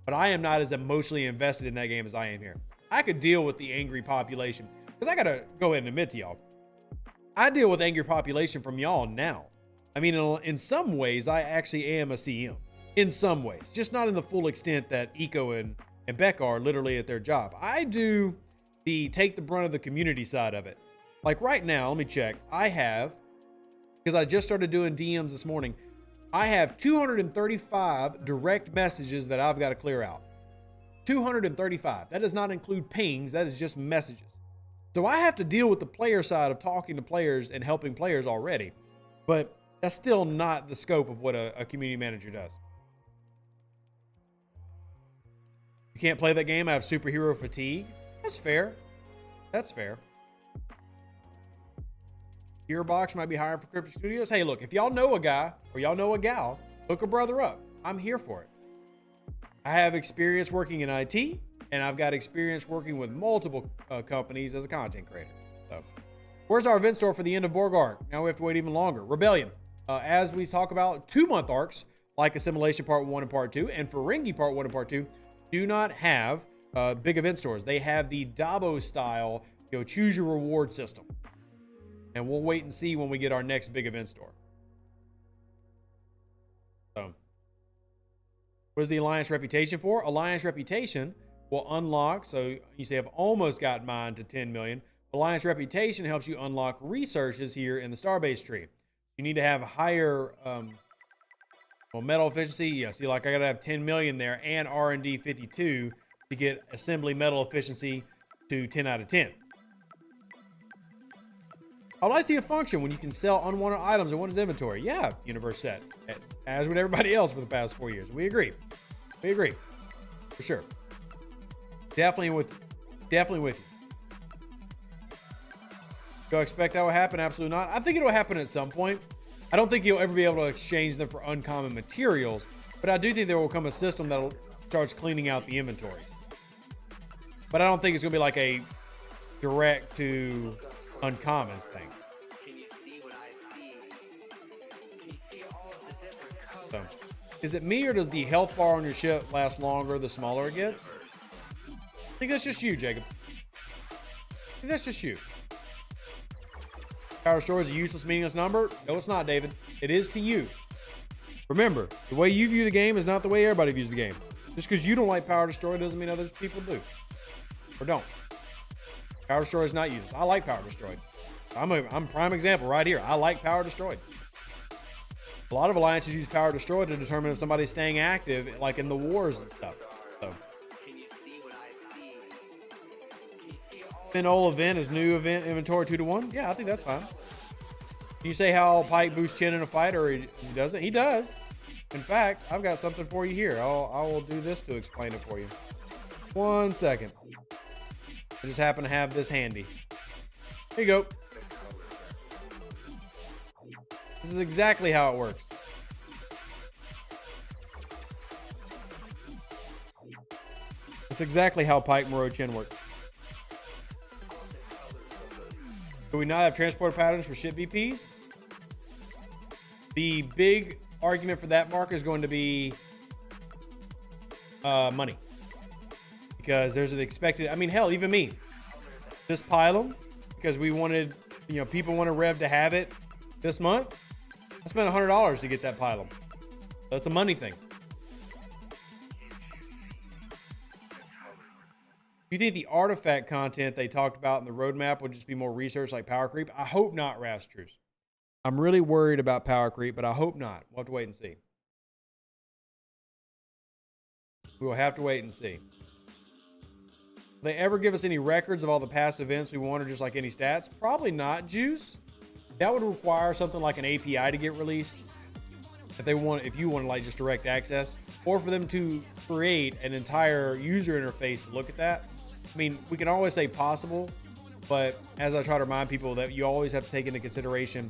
But I am not as emotionally invested in that game as I am here. I could deal with the angry population. Because I got to go ahead and admit to y'all, I deal with angry population from y'all now. I mean, in some ways, I actually am a CM. In some ways. Just not in the full extent that Eco and Becca are literally at their job. I do the take the brunt of the community side of it. Like right now, let me check. I have, because I just started doing DMs this morning, I have 235 direct messages that I've got to clear out. 235. That does not include pings. That is just messages. So I have to deal with the player side of talking to players and helping players already. But that's still not the scope of what a community manager does. You can't play that game. I have superhero fatigue. That's fair. That's fair. Gearbox might be hiring for Crypto Studios. Hey, look, if y'all know a guy or y'all know a gal, hook a brother up. I'm here for it. I have experience working in IT, and I've got experience working with multiple companies as a content creator. So, where's our event store for the end of Borg Arc? Now we have to wait even longer. Rebellion. as we talk about 2-month arcs, like Assimilation Part 1 and Part 2, and Ferengi Part 1 and Part 2, do not have big event stores. They have the Dabo style, choose your reward system. And we'll wait and see when we get our next big event store. So, what is the Alliance Reputation for? Alliance Reputation will unlock, so you say I've almost got mine to 10 million. Alliance Reputation helps you unlock researches here in the Starbase tree. You need to have higher metal efficiency. Yeah, see, like I gotta have 10 million there and R&D 52 to get assembly metal efficiency to 10 out of 10. I'd like to see a function when you can sell unwanted items in one's inventory. Yeah, Universe Set. As with everybody else for the past 4 years. We agree. We agree. For sure. Definitely with you. Do I expect that will happen? Absolutely not. I think it'll happen at some point. I don't think you'll ever be able to exchange them for uncommon materials, but I do think there will come a system that starts cleaning out the inventory. But I don't think it's going to be like a direct to uncommons thing. So, is it me or does the health bar on your ship last longer the smaller it gets? I think that's just you, Jacob. I think that's just you. Power store is a useless, meaningless number? No, it's not, David. It is to you. Remember, the way you view the game is not the way everybody views the game. Just because you don't like Power Destroy doesn't mean other people do. Or don't. Power Destroy is not useless. I like Power Destroyed. I'm a prime example right here. I like Power Destroyed. A lot of alliances use Power Destroyed to determine if somebody's staying active, like in the wars and stuff. So. Old event is new event inventory 2-to-1. Yeah, I think that's fine. Can you say how Pike boosts Chin in a fight, or he doesn't? He does. In fact, I've got something for you here. I will do this to explain it for you. 1 second. I just happen to have this handy. Here you go. This is exactly how it works. It's exactly how Pike Moro Chin works. Do we not have transport patterns for ship VPs? The big argument for that, Mark, is going to be money. Because there's an expected, I mean, hell, even me. This pylon, because we wanted, people wanted Rev to have it this month. I spent $100 to get that pylon. So it's a money thing. You think the artifact content they talked about in the roadmap would just be more research like power creep? I hope not, Rastrus. I'm really worried about power creep, but I hope not. We'll have to wait and see. We will have to wait and see. Will they ever give us any records of all the past events we want, or just like any stats? Probably not, Juice. That would require something like an API to get released. If you want to like just direct access, or for them to create an entire user interface to look at that. I mean, we can always say possible, but as I try to remind people that you always have to take into consideration,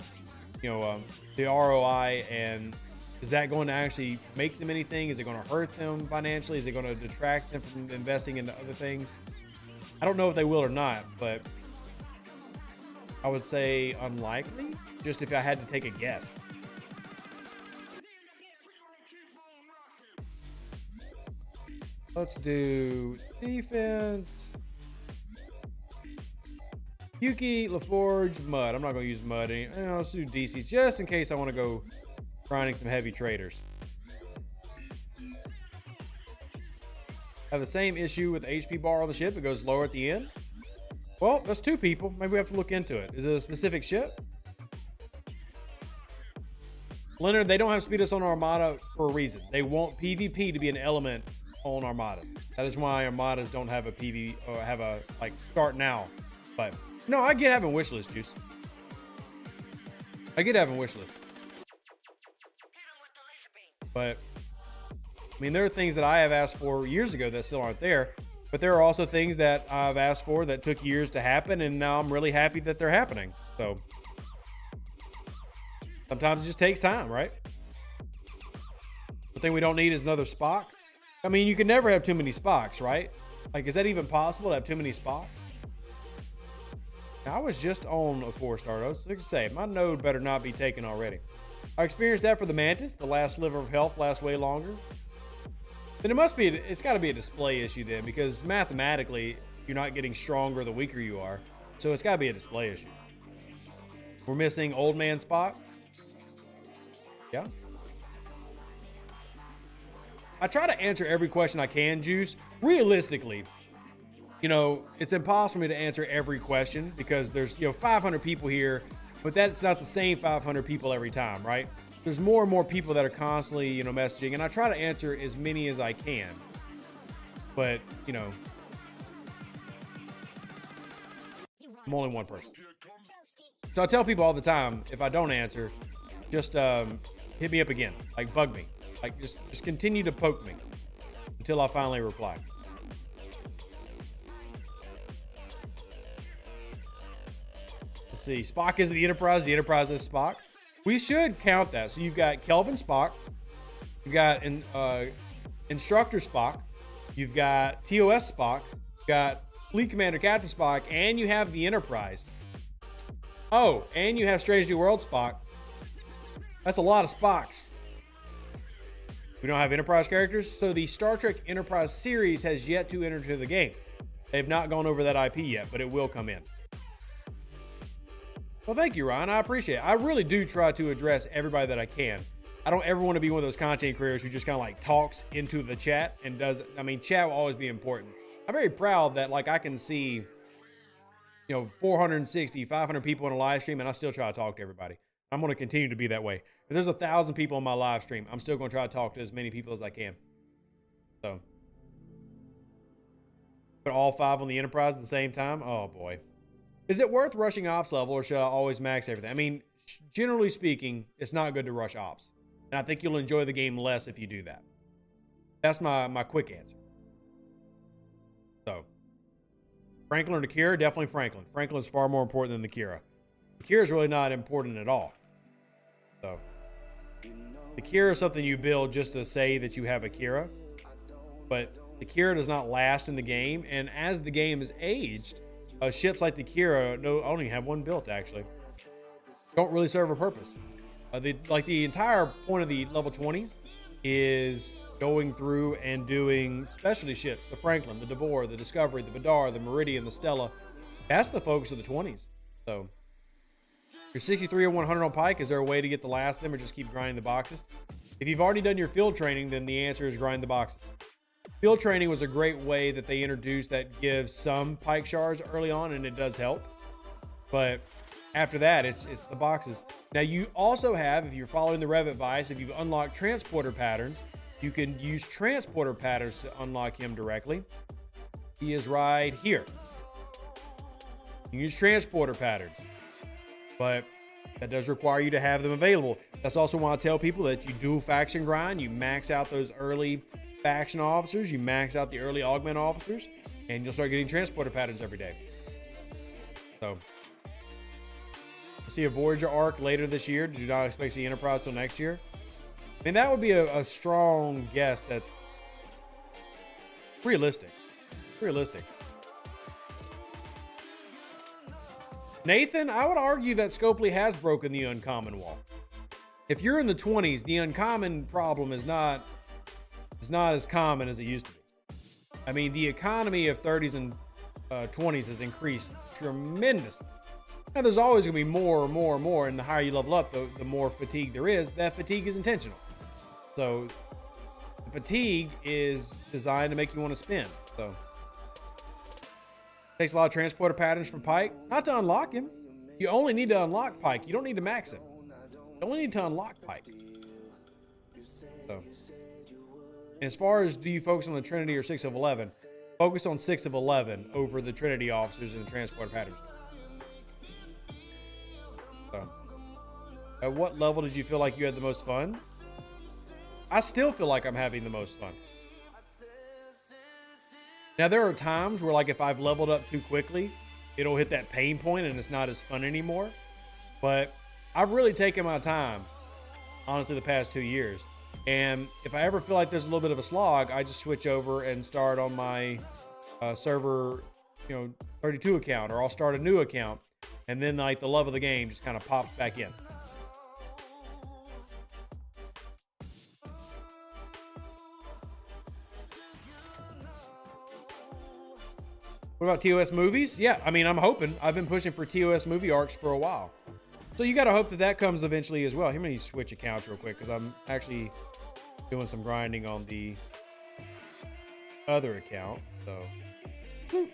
the ROI, and is that going to actually make them anything? Is it going to hurt them financially? Is it going to detract them from investing into other things? I don't know if they will or not, but I would say unlikely, just if I had to take a guess. Let's do defense. Yuki, LaForge, Mud. I'm not going to use Mud. Let's do DC just in case I want to go grinding some heavy traders. Have the same issue with the HP bar on the ship. It goes lower at the end. Well, that's 2 people. Maybe we have to look into it. Is it a specific ship? Leonard, they don't have speed us on Armada for a reason. They want PvP to be an element on Armadas. That is why Armadas don't have a PV or have a start now. But no, I get having wish list, Juice. I get having wish list. But I mean, there are things that I have asked for years ago that still aren't there. But there are also things that I've asked for that took years to happen, and now I'm really happy that they're happening. So sometimes it just takes time, right? The thing we don't need is another Spock. I mean, you can never have too many Spocks, right? Like, is that even possible to have too many Spocks? Now, I was just on a 4-star. I was going to say, my node better not be taken already. I experienced that for the Mantis. The last sliver of health lasts way longer. Then it must be, it's got to be a display issue then, because mathematically, you're not getting stronger the weaker you are. So it's got to be a display issue. We're missing Old Man Spock. Yeah. I try to answer every question I can, Juice. Realistically, you know, it's impossible for me to answer every question because there's, 500 people here, but that's not the same 500 people every time, right? There's more and more people that are constantly, messaging, and I try to answer as many as I can. But, I'm only one person. So I tell people all the time, if I don't answer, just hit me up again. Like, bug me. Like, just continue to poke me until I finally reply. Let's see. Spock is the Enterprise. The Enterprise is Spock. We should count that. So you've got Kelvin Spock. You've got Instructor Spock. You've got TOS Spock. You've got Fleet Commander Captain Spock. And you have the Enterprise. Oh, and you have Strange New World Spock. That's a lot of Spocks. We don't have Enterprise characters. So the Star Trek Enterprise series has yet to enter into the game. They've not gone over that IP yet, but it will come in. Well, thank you, Ryan. I appreciate it. I really do try to address everybody that I can. I don't ever want to be one of those content creators who just kind of like talks into the chat and does. I mean, chat will always be important. I'm very proud that like I can see, 460, 500 people in a live stream, and I still try to talk to everybody. I'm going to continue to be that way. If there's 1,000 people on my live stream, I'm still going to try to talk to as many people as I can. So, put all 5 on the Enterprise at the same time. Oh boy. Is it worth rushing ops level, or should I always max everything? I mean, generally speaking, it's not good to rush ops. And I think you'll enjoy the game less if you do that. That's my quick answer. So, Franklin or the Kira? Definitely Franklin. Franklin is far more important than the Kira. The Kira is really not important at all. So, the Kira is something you build just to say that you have a Kira. But the Kira does not last in the game. And as the game is aged, ships like the Kira, no, I don't even have one built actually, don't really serve a purpose. The entire point of the level 20s is going through and doing specialty ships. The Franklin, the Devore, the Discovery, the Vidar, the Meridian, the Stella. That's the focus of the 20s. So you're 63 or 100 on Pike. Is there a way to get the last of them or just keep grinding the boxes? If you've already done your field training, then the answer is grind the boxes. Field training was a great way that they introduced that gives some Pike shards early on, and it does help. But after that, it's the boxes. Now, you also have, if you're following the Rev advice, if you've unlocked transporter patterns, you can use transporter patterns to unlock him directly. He is right here. You can use transporter patterns, but that does require you to have them available. That's also why I tell people that you do faction grind. You max out those early faction officers, you max out the early augment officers, and you'll start getting transporter patterns every day. So, we'll see a Voyager arc later this year. Do not expect the Enterprise till next year. I mean, that would be a strong guess that's realistic. Realistic. Nathan, I would argue that Scopely has broken the uncommon wall. If you're in the 20s, the uncommon problem is not as common as it used to be. I mean, the economy of 30s and 20s has increased tremendously. Now, there's always going to be more, and the higher you level up, the more fatigue there is. That fatigue is intentional. So, the fatigue is designed to make you want to spin. So, it takes a lot of transporter patterns from Pike. Not to unlock him. You only need to unlock Pike. You don't need to max him. You only need to unlock Pike. So, as far as do you focus on the Trinity or 6 of 11, focus on 6 of 11 over the Trinity officers and the transporter patterns. So, at what level did you feel like you had the most fun? I still feel like I'm having the most fun. Now, there are times where, like, if I've leveled up too quickly, it'll hit that pain point and it's not as fun anymore. But I've really taken my time, honestly, the past 2 years. And if I ever feel like there's a little bit of a slog, I just switch over and start on my server, 32 account, or I'll start a new account. And then, like, the love of the game just kind of pops back in. What about TOS movies? Yeah, I mean, I'm hoping. I've been pushing for TOS movie arcs for a while. So you got to hope that that comes eventually as well. Here, let me switch accounts real quick because I'm actually doing some grinding on the other account. So, whoop.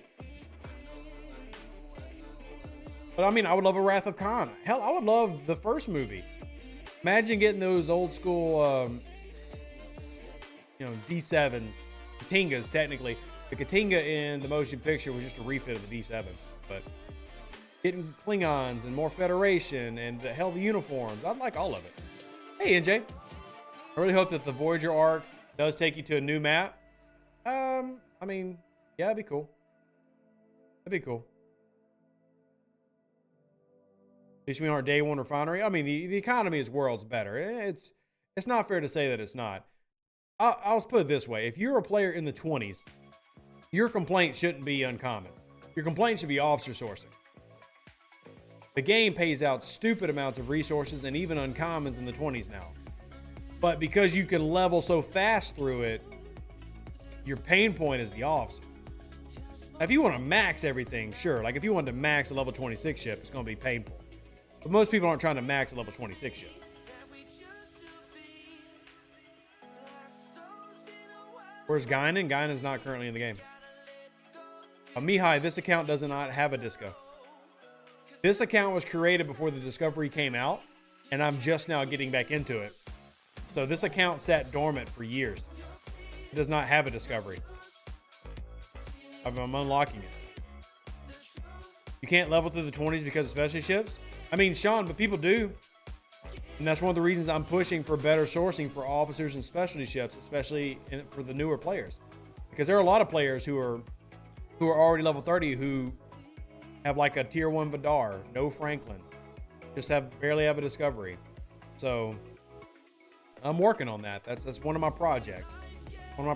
But I mean, I would love a Wrath of Khan. Hell, I would love the first movie. Imagine getting those old school, D7s, Katingas, technically. The Katinga in the motion picture was just a refit of the D7, but getting Klingons and more Federation and the hell of the uniforms. I'd like all of it. Hey, NJ. I really hope that the Voyager arc does take you to a new map. I mean, yeah, that'd be cool. That'd be cool. At least we aren't day one refinery. I mean, the economy is worlds better. It's not fair to say that it's not. I'll put it this way. If you're a player in the 20s, your complaint shouldn't be uncommon. Your complaint should be officer sourcing. The game pays out stupid amounts of resources and even uncommons in the 20s now. But because you can level so fast through it, your pain point is the officer. Now, if you want to max everything, sure. Like if you want to max a level 26 ship, it's going to be painful. But most people aren't trying to max a level 26 ship. Where's Guinan? Guinan's not currently in the game. Mihai, this account does not have a disco. This account was created before the Discovery came out, and I'm just now getting back into it. So this account sat dormant for years. It does not have a Discovery. I'm unlocking it. You can't level through the 20s because of specialty ships? I mean, Sean, but people do. And that's one of the reasons I'm pushing for better sourcing for officers and specialty ships, especially for the newer players. Because there are a lot of players who are already level 30 who have like a tier 1 Vidar, no Franklin, just barely have a Discovery. So I'm working on that. That's one of my projects. I'm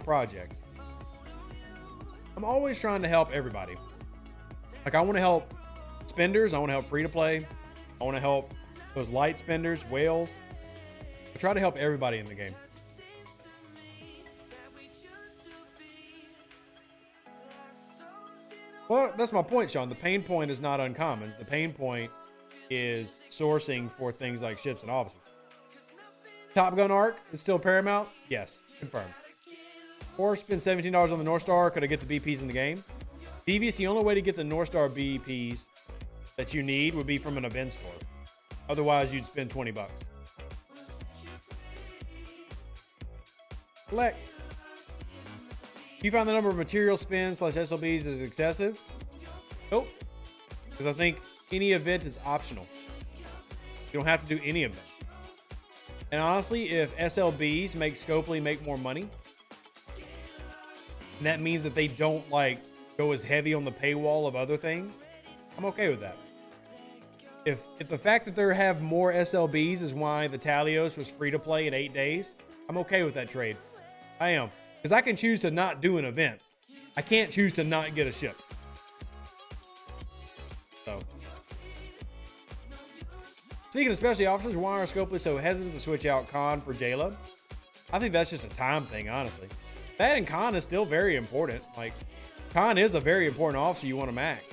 always trying to help everybody. Like I want to help spenders. I want to help free to play. I want to help those light spenders, whales. I try to help everybody in the game. Well, that's my point, Sean. The pain point is not uncommons. The pain point is sourcing for things like ships and officers. Top Gun arc is still paramount? Yes, confirmed. Or spend $17 on the North Star. Could I get the BPs in the game? Devious, the only way to get the North Star BPs that you need would be from an event store. Otherwise, you'd spend 20 bucks. Collect. You found the number of material spins / SLBs is excessive? Nope. Because I think any event is optional. You don't have to do any of them. And honestly, if SLBs make Scopely make more money, and that means that they don't like go as heavy on the paywall of other things, I'm okay with that. If the fact that they have more SLBs is why the Talios was free to play in 8 days, I'm okay with that trade. I am. Because I can choose to not do an event. I can't choose to not get a ship. So. Speaking of specialty officers, why are Scopely so hesitant to switch out Khan for Jayla? I think that's just a time thing, honestly. That and Khan is still very important. Like, Khan is a very important officer you want to max.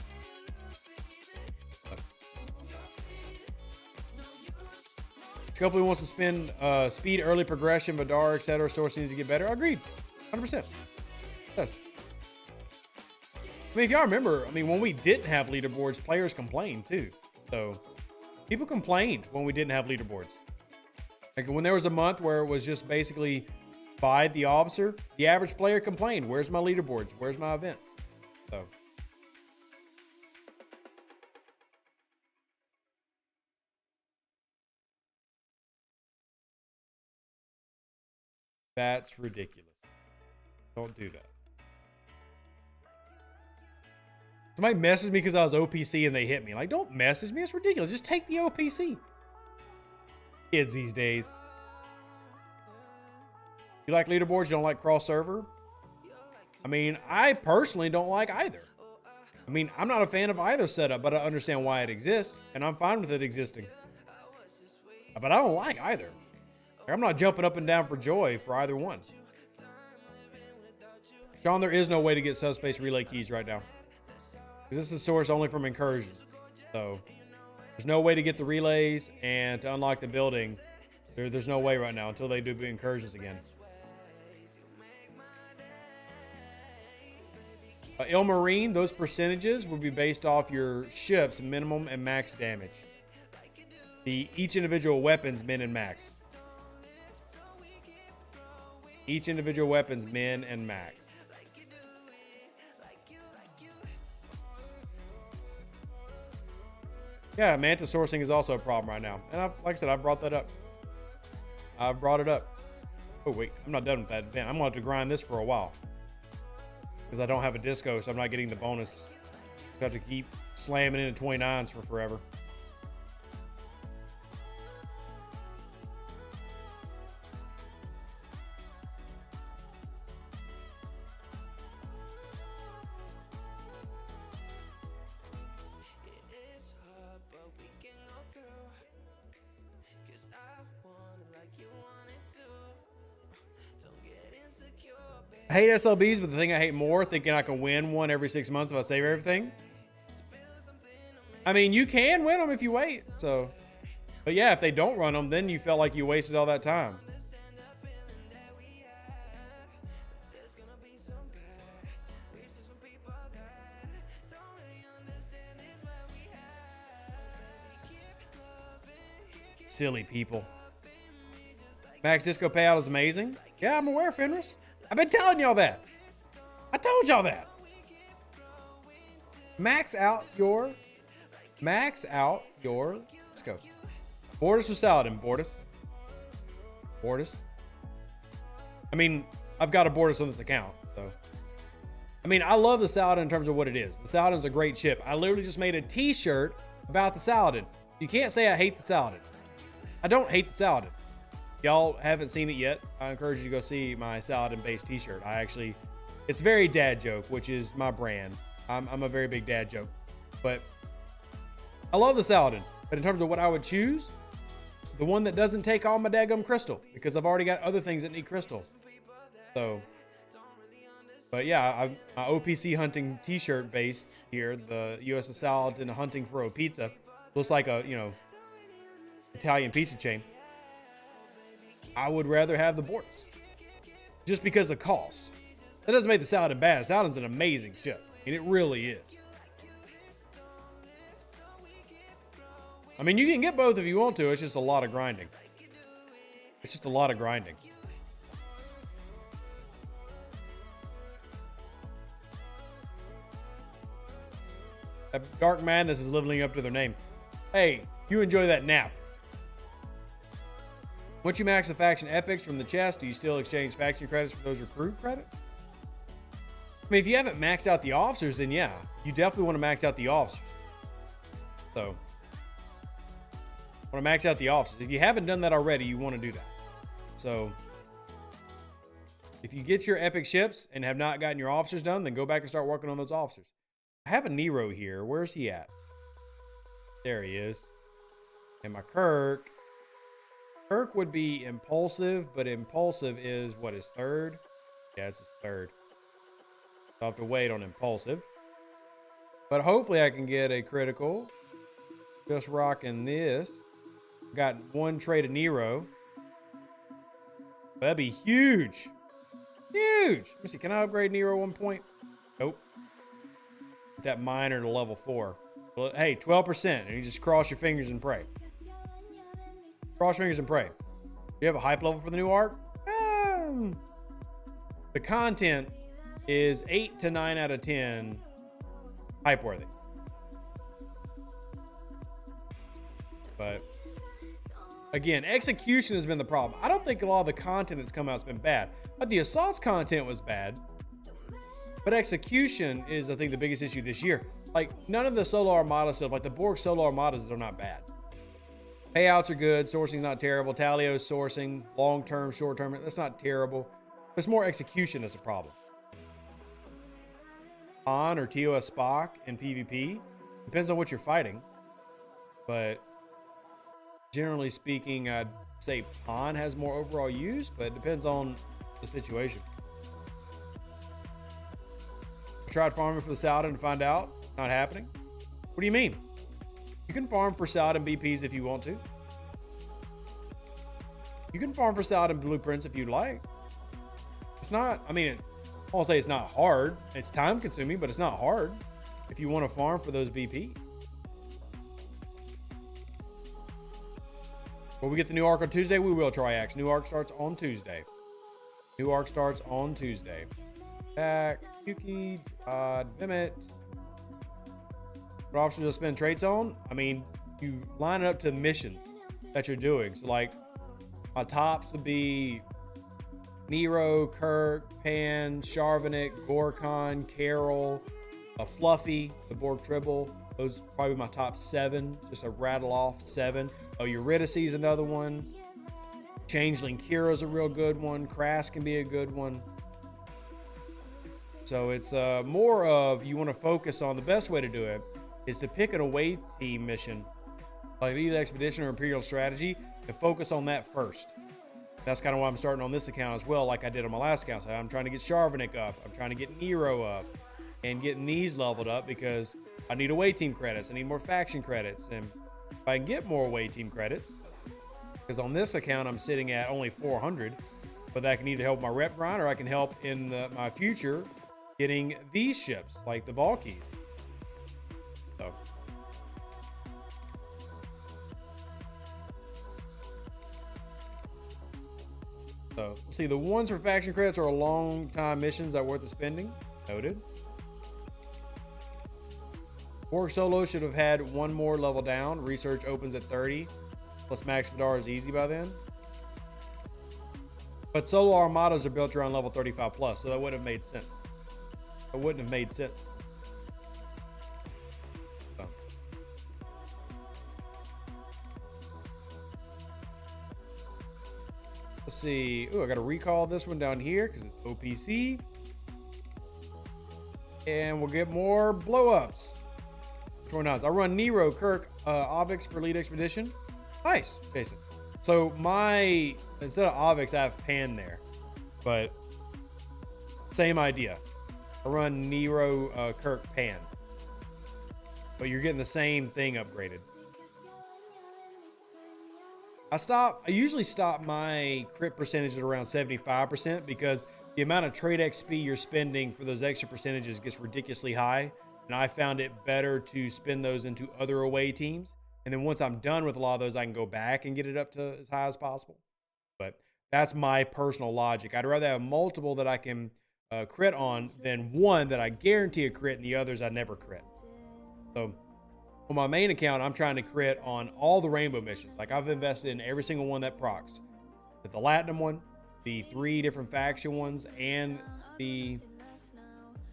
Scopely wants to spend speed, early progression, Vidar, etc. Source needs to get better. Agreed. 100%. Yes. I mean, if y'all remember, when we didn't have leaderboards, players complained too. So, people complained when we didn't have leaderboards. Like when there was a month where it was just basically by the officer, the average player complained, where's my leaderboards? Where's my events? So. That's ridiculous. Don't do that. Somebody messaged me because I was OPC and they hit me. Like, don't message me. It's ridiculous. Just take the OPC. Kids these days. You like leaderboards? You don't like cross server? I personally don't like either. I'm not a fan of either setup, but I understand why it exists, and I'm fine with it existing. But I don't like either. I'm not jumping up and down for joy for either one. Sean, there is no way to get subspace relay keys right now. This is sourced only from incursions. So there's no way to get the relays and to unlock the building. There's no way right now until they do incursions again. Ilmarine, those percentages will be based off your ship's minimum and max damage. Each individual weapon's min and max. Each individual weapon's min and max. Yeah, manta sourcing is also a problem right now. And like I said, I brought that up. I brought it up. Oh, wait, I'm not done with that event. I'm going to have to grind this for a while. Because I don't have a disco, so I'm not getting the bonus. I have to keep slamming into 29s for forever. I hate SLBs, but the thing I hate more, thinking I can win one every 6 months if I save everything. I mean, you can win them if you wait. So, but yeah, if they don't run them, then you felt like you wasted all that time. Silly people. Max Disco payout is amazing. Yeah, I'm aware, Fenris. I've been telling y'all that. I told y'all that. Max out your. Let's go. Bortus or Saladin? Bortus. I mean, I've got a Bortus on this account, so. I mean, I love the Saladin in terms of what it is. The Saladin's a great ship. I literally just made a t-shirt about the Saladin. You can't say I hate the Saladin. I don't hate the Saladin. Y'all haven't seen it yet. I encourage you to go see my Saladin-based t-shirt. It's very dad joke, which is my brand. I'm a very big dad joke. But I love the Saladin. But in terms of what I would choose, the one that doesn't take all my daggum crystal, because I've already got other things that need crystal. So, but yeah, my OPC hunting t-shirt based here, the USS Saladin hunting for a pizza. Looks like a, Italian pizza chain. I would rather have the Bortus. Just because of cost. That doesn't make the Saladin bad. Saladin's an amazing ship. And it really is. I mean, you can get both if you want to. It's just a lot of grinding. That Dark Madness is living up to their name. Hey, you enjoy that nap. Once you max the faction epics from the chest, do you still exchange faction credits for those recruit credits? I mean, if you haven't maxed out the officers, then yeah, you definitely want to max out the officers. So, want to max out the officers. If you haven't done that already, you want to do that. So, if you get your epic ships and have not gotten your officers done, then go back and start working on those officers. I have a Nero here. Where's he at? There he is. And my Kirk. Kirk would be impulsive, but impulsive is what, his third? Yeah, it's his third. So I'll have to wait on impulsive. But hopefully I can get a critical. Just rocking this. Got one trait of Nero. That'd be huge. Huge. Let me see. Can I upgrade Nero 1 point? Nope. Get that minor to level 4. Well, hey, 12%. And you just cross your fingers and pray. Cross your fingers and pray. Do you have a hype level for the new arc? The content is 8 to 9 out of 10 hype worthy. But again, execution has been the problem. I don't think a lot of the content that's come out has been bad. But the assaults content was bad. But execution is, I think, the biggest issue this year. Like, none of the solo armada stuff, like the Borg solo armadas, are not bad. Payouts are good. Sourcing's not terrible. Talio's sourcing, long-term, short-term, that's not terrible. But it's more execution that's a problem. Han or TOS Spock in PvP. Depends on what you're fighting. But generally speaking, I'd say Han has more overall use, but it depends on the situation. I tried farming for the Saladin to find out. Not happening? What do you mean? You can farm for Salad and BPs if you want to. You can farm for Salad and Blueprints if you'd like. It's not, I mean, I won't say it's not hard. It's time consuming, but it's not hard if you want to farm for those BPs. Will we get the new arc on Tuesday? We will, Triax. New arc starts on Tuesday. New arc starts on Tuesday. Back, Yuki, Vimit. What options to spend traits on? I mean, you line it up to missions that you're doing. So, like, my tops would be Nero, Kirk, Pan, Sharvanik, Gorkon, Carol, Fluffy, the Borg Tribble. Those are probably my top 7. Just a rattle off 7. Oh, Eurydice's another one. Changeling Kira's a real good one. Crass can be a good one. So it's more of, you want to focus on, the best way to do it is to pick an away team mission, like Elite Expedition or Imperial Strategy, and focus on that first. That's kind of why I'm starting on this account as well, like I did on my last account. So I'm trying to get Sharvanik up. I'm trying to get Nero up and getting these leveled up because I need away team credits. I need more faction credits. And if I can get more away team credits, because on this account I'm sitting at only 400, but that can either help my rep grind or I can help in my future getting these ships like the Valkyries. So let's see, the ones for faction credits are a long time missions that are worth the spending. Noted. Borg Solo should have had one more level down. Research opens at 30. Plus Max Vidar is easy by then. But Solo Armadas are built around level 35 plus, so that wouldn't have made sense. It wouldn't have made sense. So. Let's see. Oh, I got to recall this one down here because it's OPC. And we'll get more blow-ups. Troy Nods. I run Nero, Kirk, Avix for Elite Expedition. Nice, Jason. So instead of Avix, I have Pan there. But same idea. I run Nero, Kirk, Pan. But you're getting the same thing upgraded. I usually stop my crit percentage at around 75% because the amount of trade XP you're spending for those extra percentages gets ridiculously high. And I found it better to spend those into other away teams. And then once I'm done with a lot of those, I can go back and get it up to as high as possible. But that's my personal logic. I'd rather have multiple that I can crit on than one that I guarantee a crit and the others I never crit. So on my main account, I'm trying to crit on all the rainbow missions. Like I've invested in every single one that procs. The Latinum one, the 3 different faction ones, and the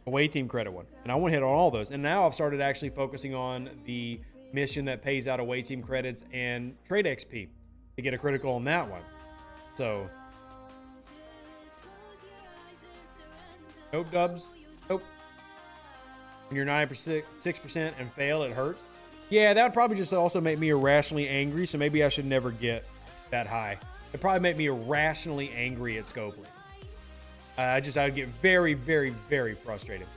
away team credit one. And I want to hit on all those. And now I've started actually focusing on the mission that pays out away team credits and trade XP to get a critical on that one. So nope, Dubs. Nope. When you're 6% and fail, it hurts. Yeah, that would probably just also make me irrationally angry. So maybe I should never get that high. It'd probably make me irrationally angry at Scopely. I would get very, very, very frustrated.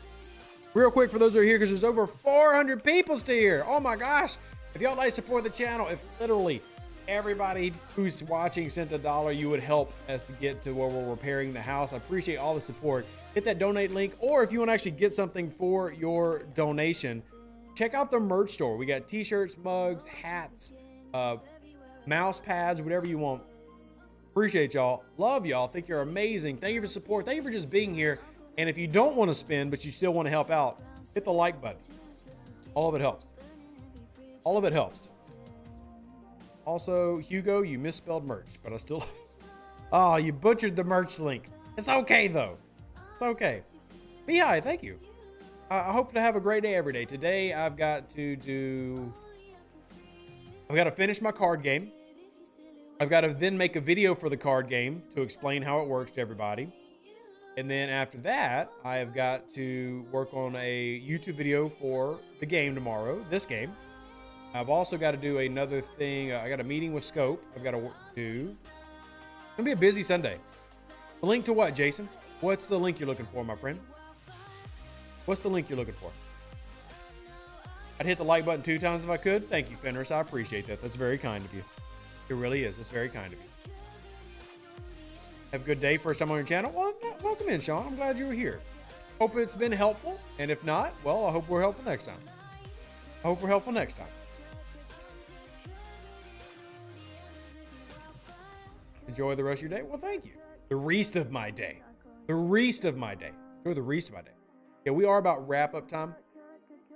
Real quick, for those who are here, because there's over 400 people still here. Oh my gosh. If y'all like to support the channel, if literally everybody who's watching sent $1, you would help us to get to where we're repairing the house. I appreciate all the support. Hit that donate link, or if you want to actually get something for your donation, check out the merch store. We got t-shirts, mugs, hats, mouse pads, whatever you want. Appreciate y'all. Love y'all. Think you're amazing. Thank you for support. Thank you for just being here. And if you don't want to spend, but you still want to help out, hit the like button. All of it helps. All of it helps. Also, Hugo, you misspelled merch, but I still... Oh, you butchered the merch link. It's okay, though. It's okay. Mihai, thank you. I hope to have a great day every day. Today, I've got to finish my card game. I've got to then make a video for the card game to explain how it works to everybody. And then after that, I have got to work on a YouTube video for the game tomorrow, this game. I've also got to do another thing. I got a meeting with Scope. I've got to do. It's going to be a busy Sunday. The link to what, Jason? What's the link you're looking for, my friend? What's the link you're looking for? I'd hit the like button 2 times if I could. Thank you, Fenris. I appreciate that. That's very kind of you. It really is. It's very kind of you. Have a good day. First time on your channel. Well, welcome in, Sean. I'm glad you were here. Hope it's been helpful. And if not, well, I hope we're helpful next time. I hope we're helpful next time. Enjoy the rest of your day. Well, thank you. The rest of my day. The rest of my day. Enjoy the rest of my day. Yeah, we are about wrap up time.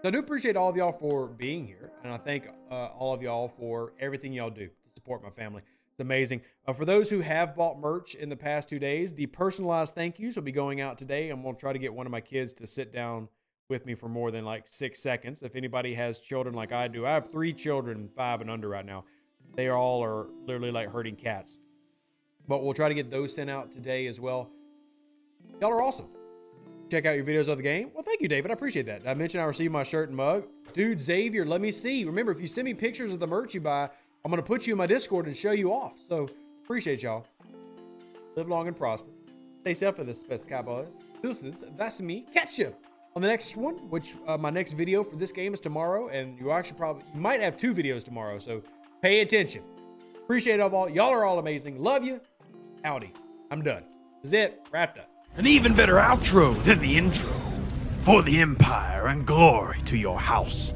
So I do appreciate all of y'all for being here. And I thank all of y'all for everything y'all do to support my family. It's amazing. For those who have bought merch in the past 2 days, the personalized thank yous will be going out today. I'm going to try to get one of my kids to sit down with me for more than like 6 seconds. If anybody has children like I do, I have 3 children, 5 and under right now. They all are literally like herding cats. But we'll try to get those sent out today as well. Y'all are awesome. Check out your videos of the game. Well, thank you, David. I appreciate that. I mentioned I received my shirt and mug. Dude, Xavier, let me see. Remember, if you send me pictures of the merch you buy, I'm going to put you in my Discord and show you off. So, appreciate y'all. Live long and prosper. Stay safe for the Space Cowboys. Deuces, that's me. Catch you on the next one, which my next video for this game is tomorrow. And you might have 2 videos tomorrow. So, pay attention. Appreciate it all. Y'all are all amazing. Love you. Howdy. I'm done. This is it. Wrapped up. An even better outro than the intro. For the Empire and glory to your house.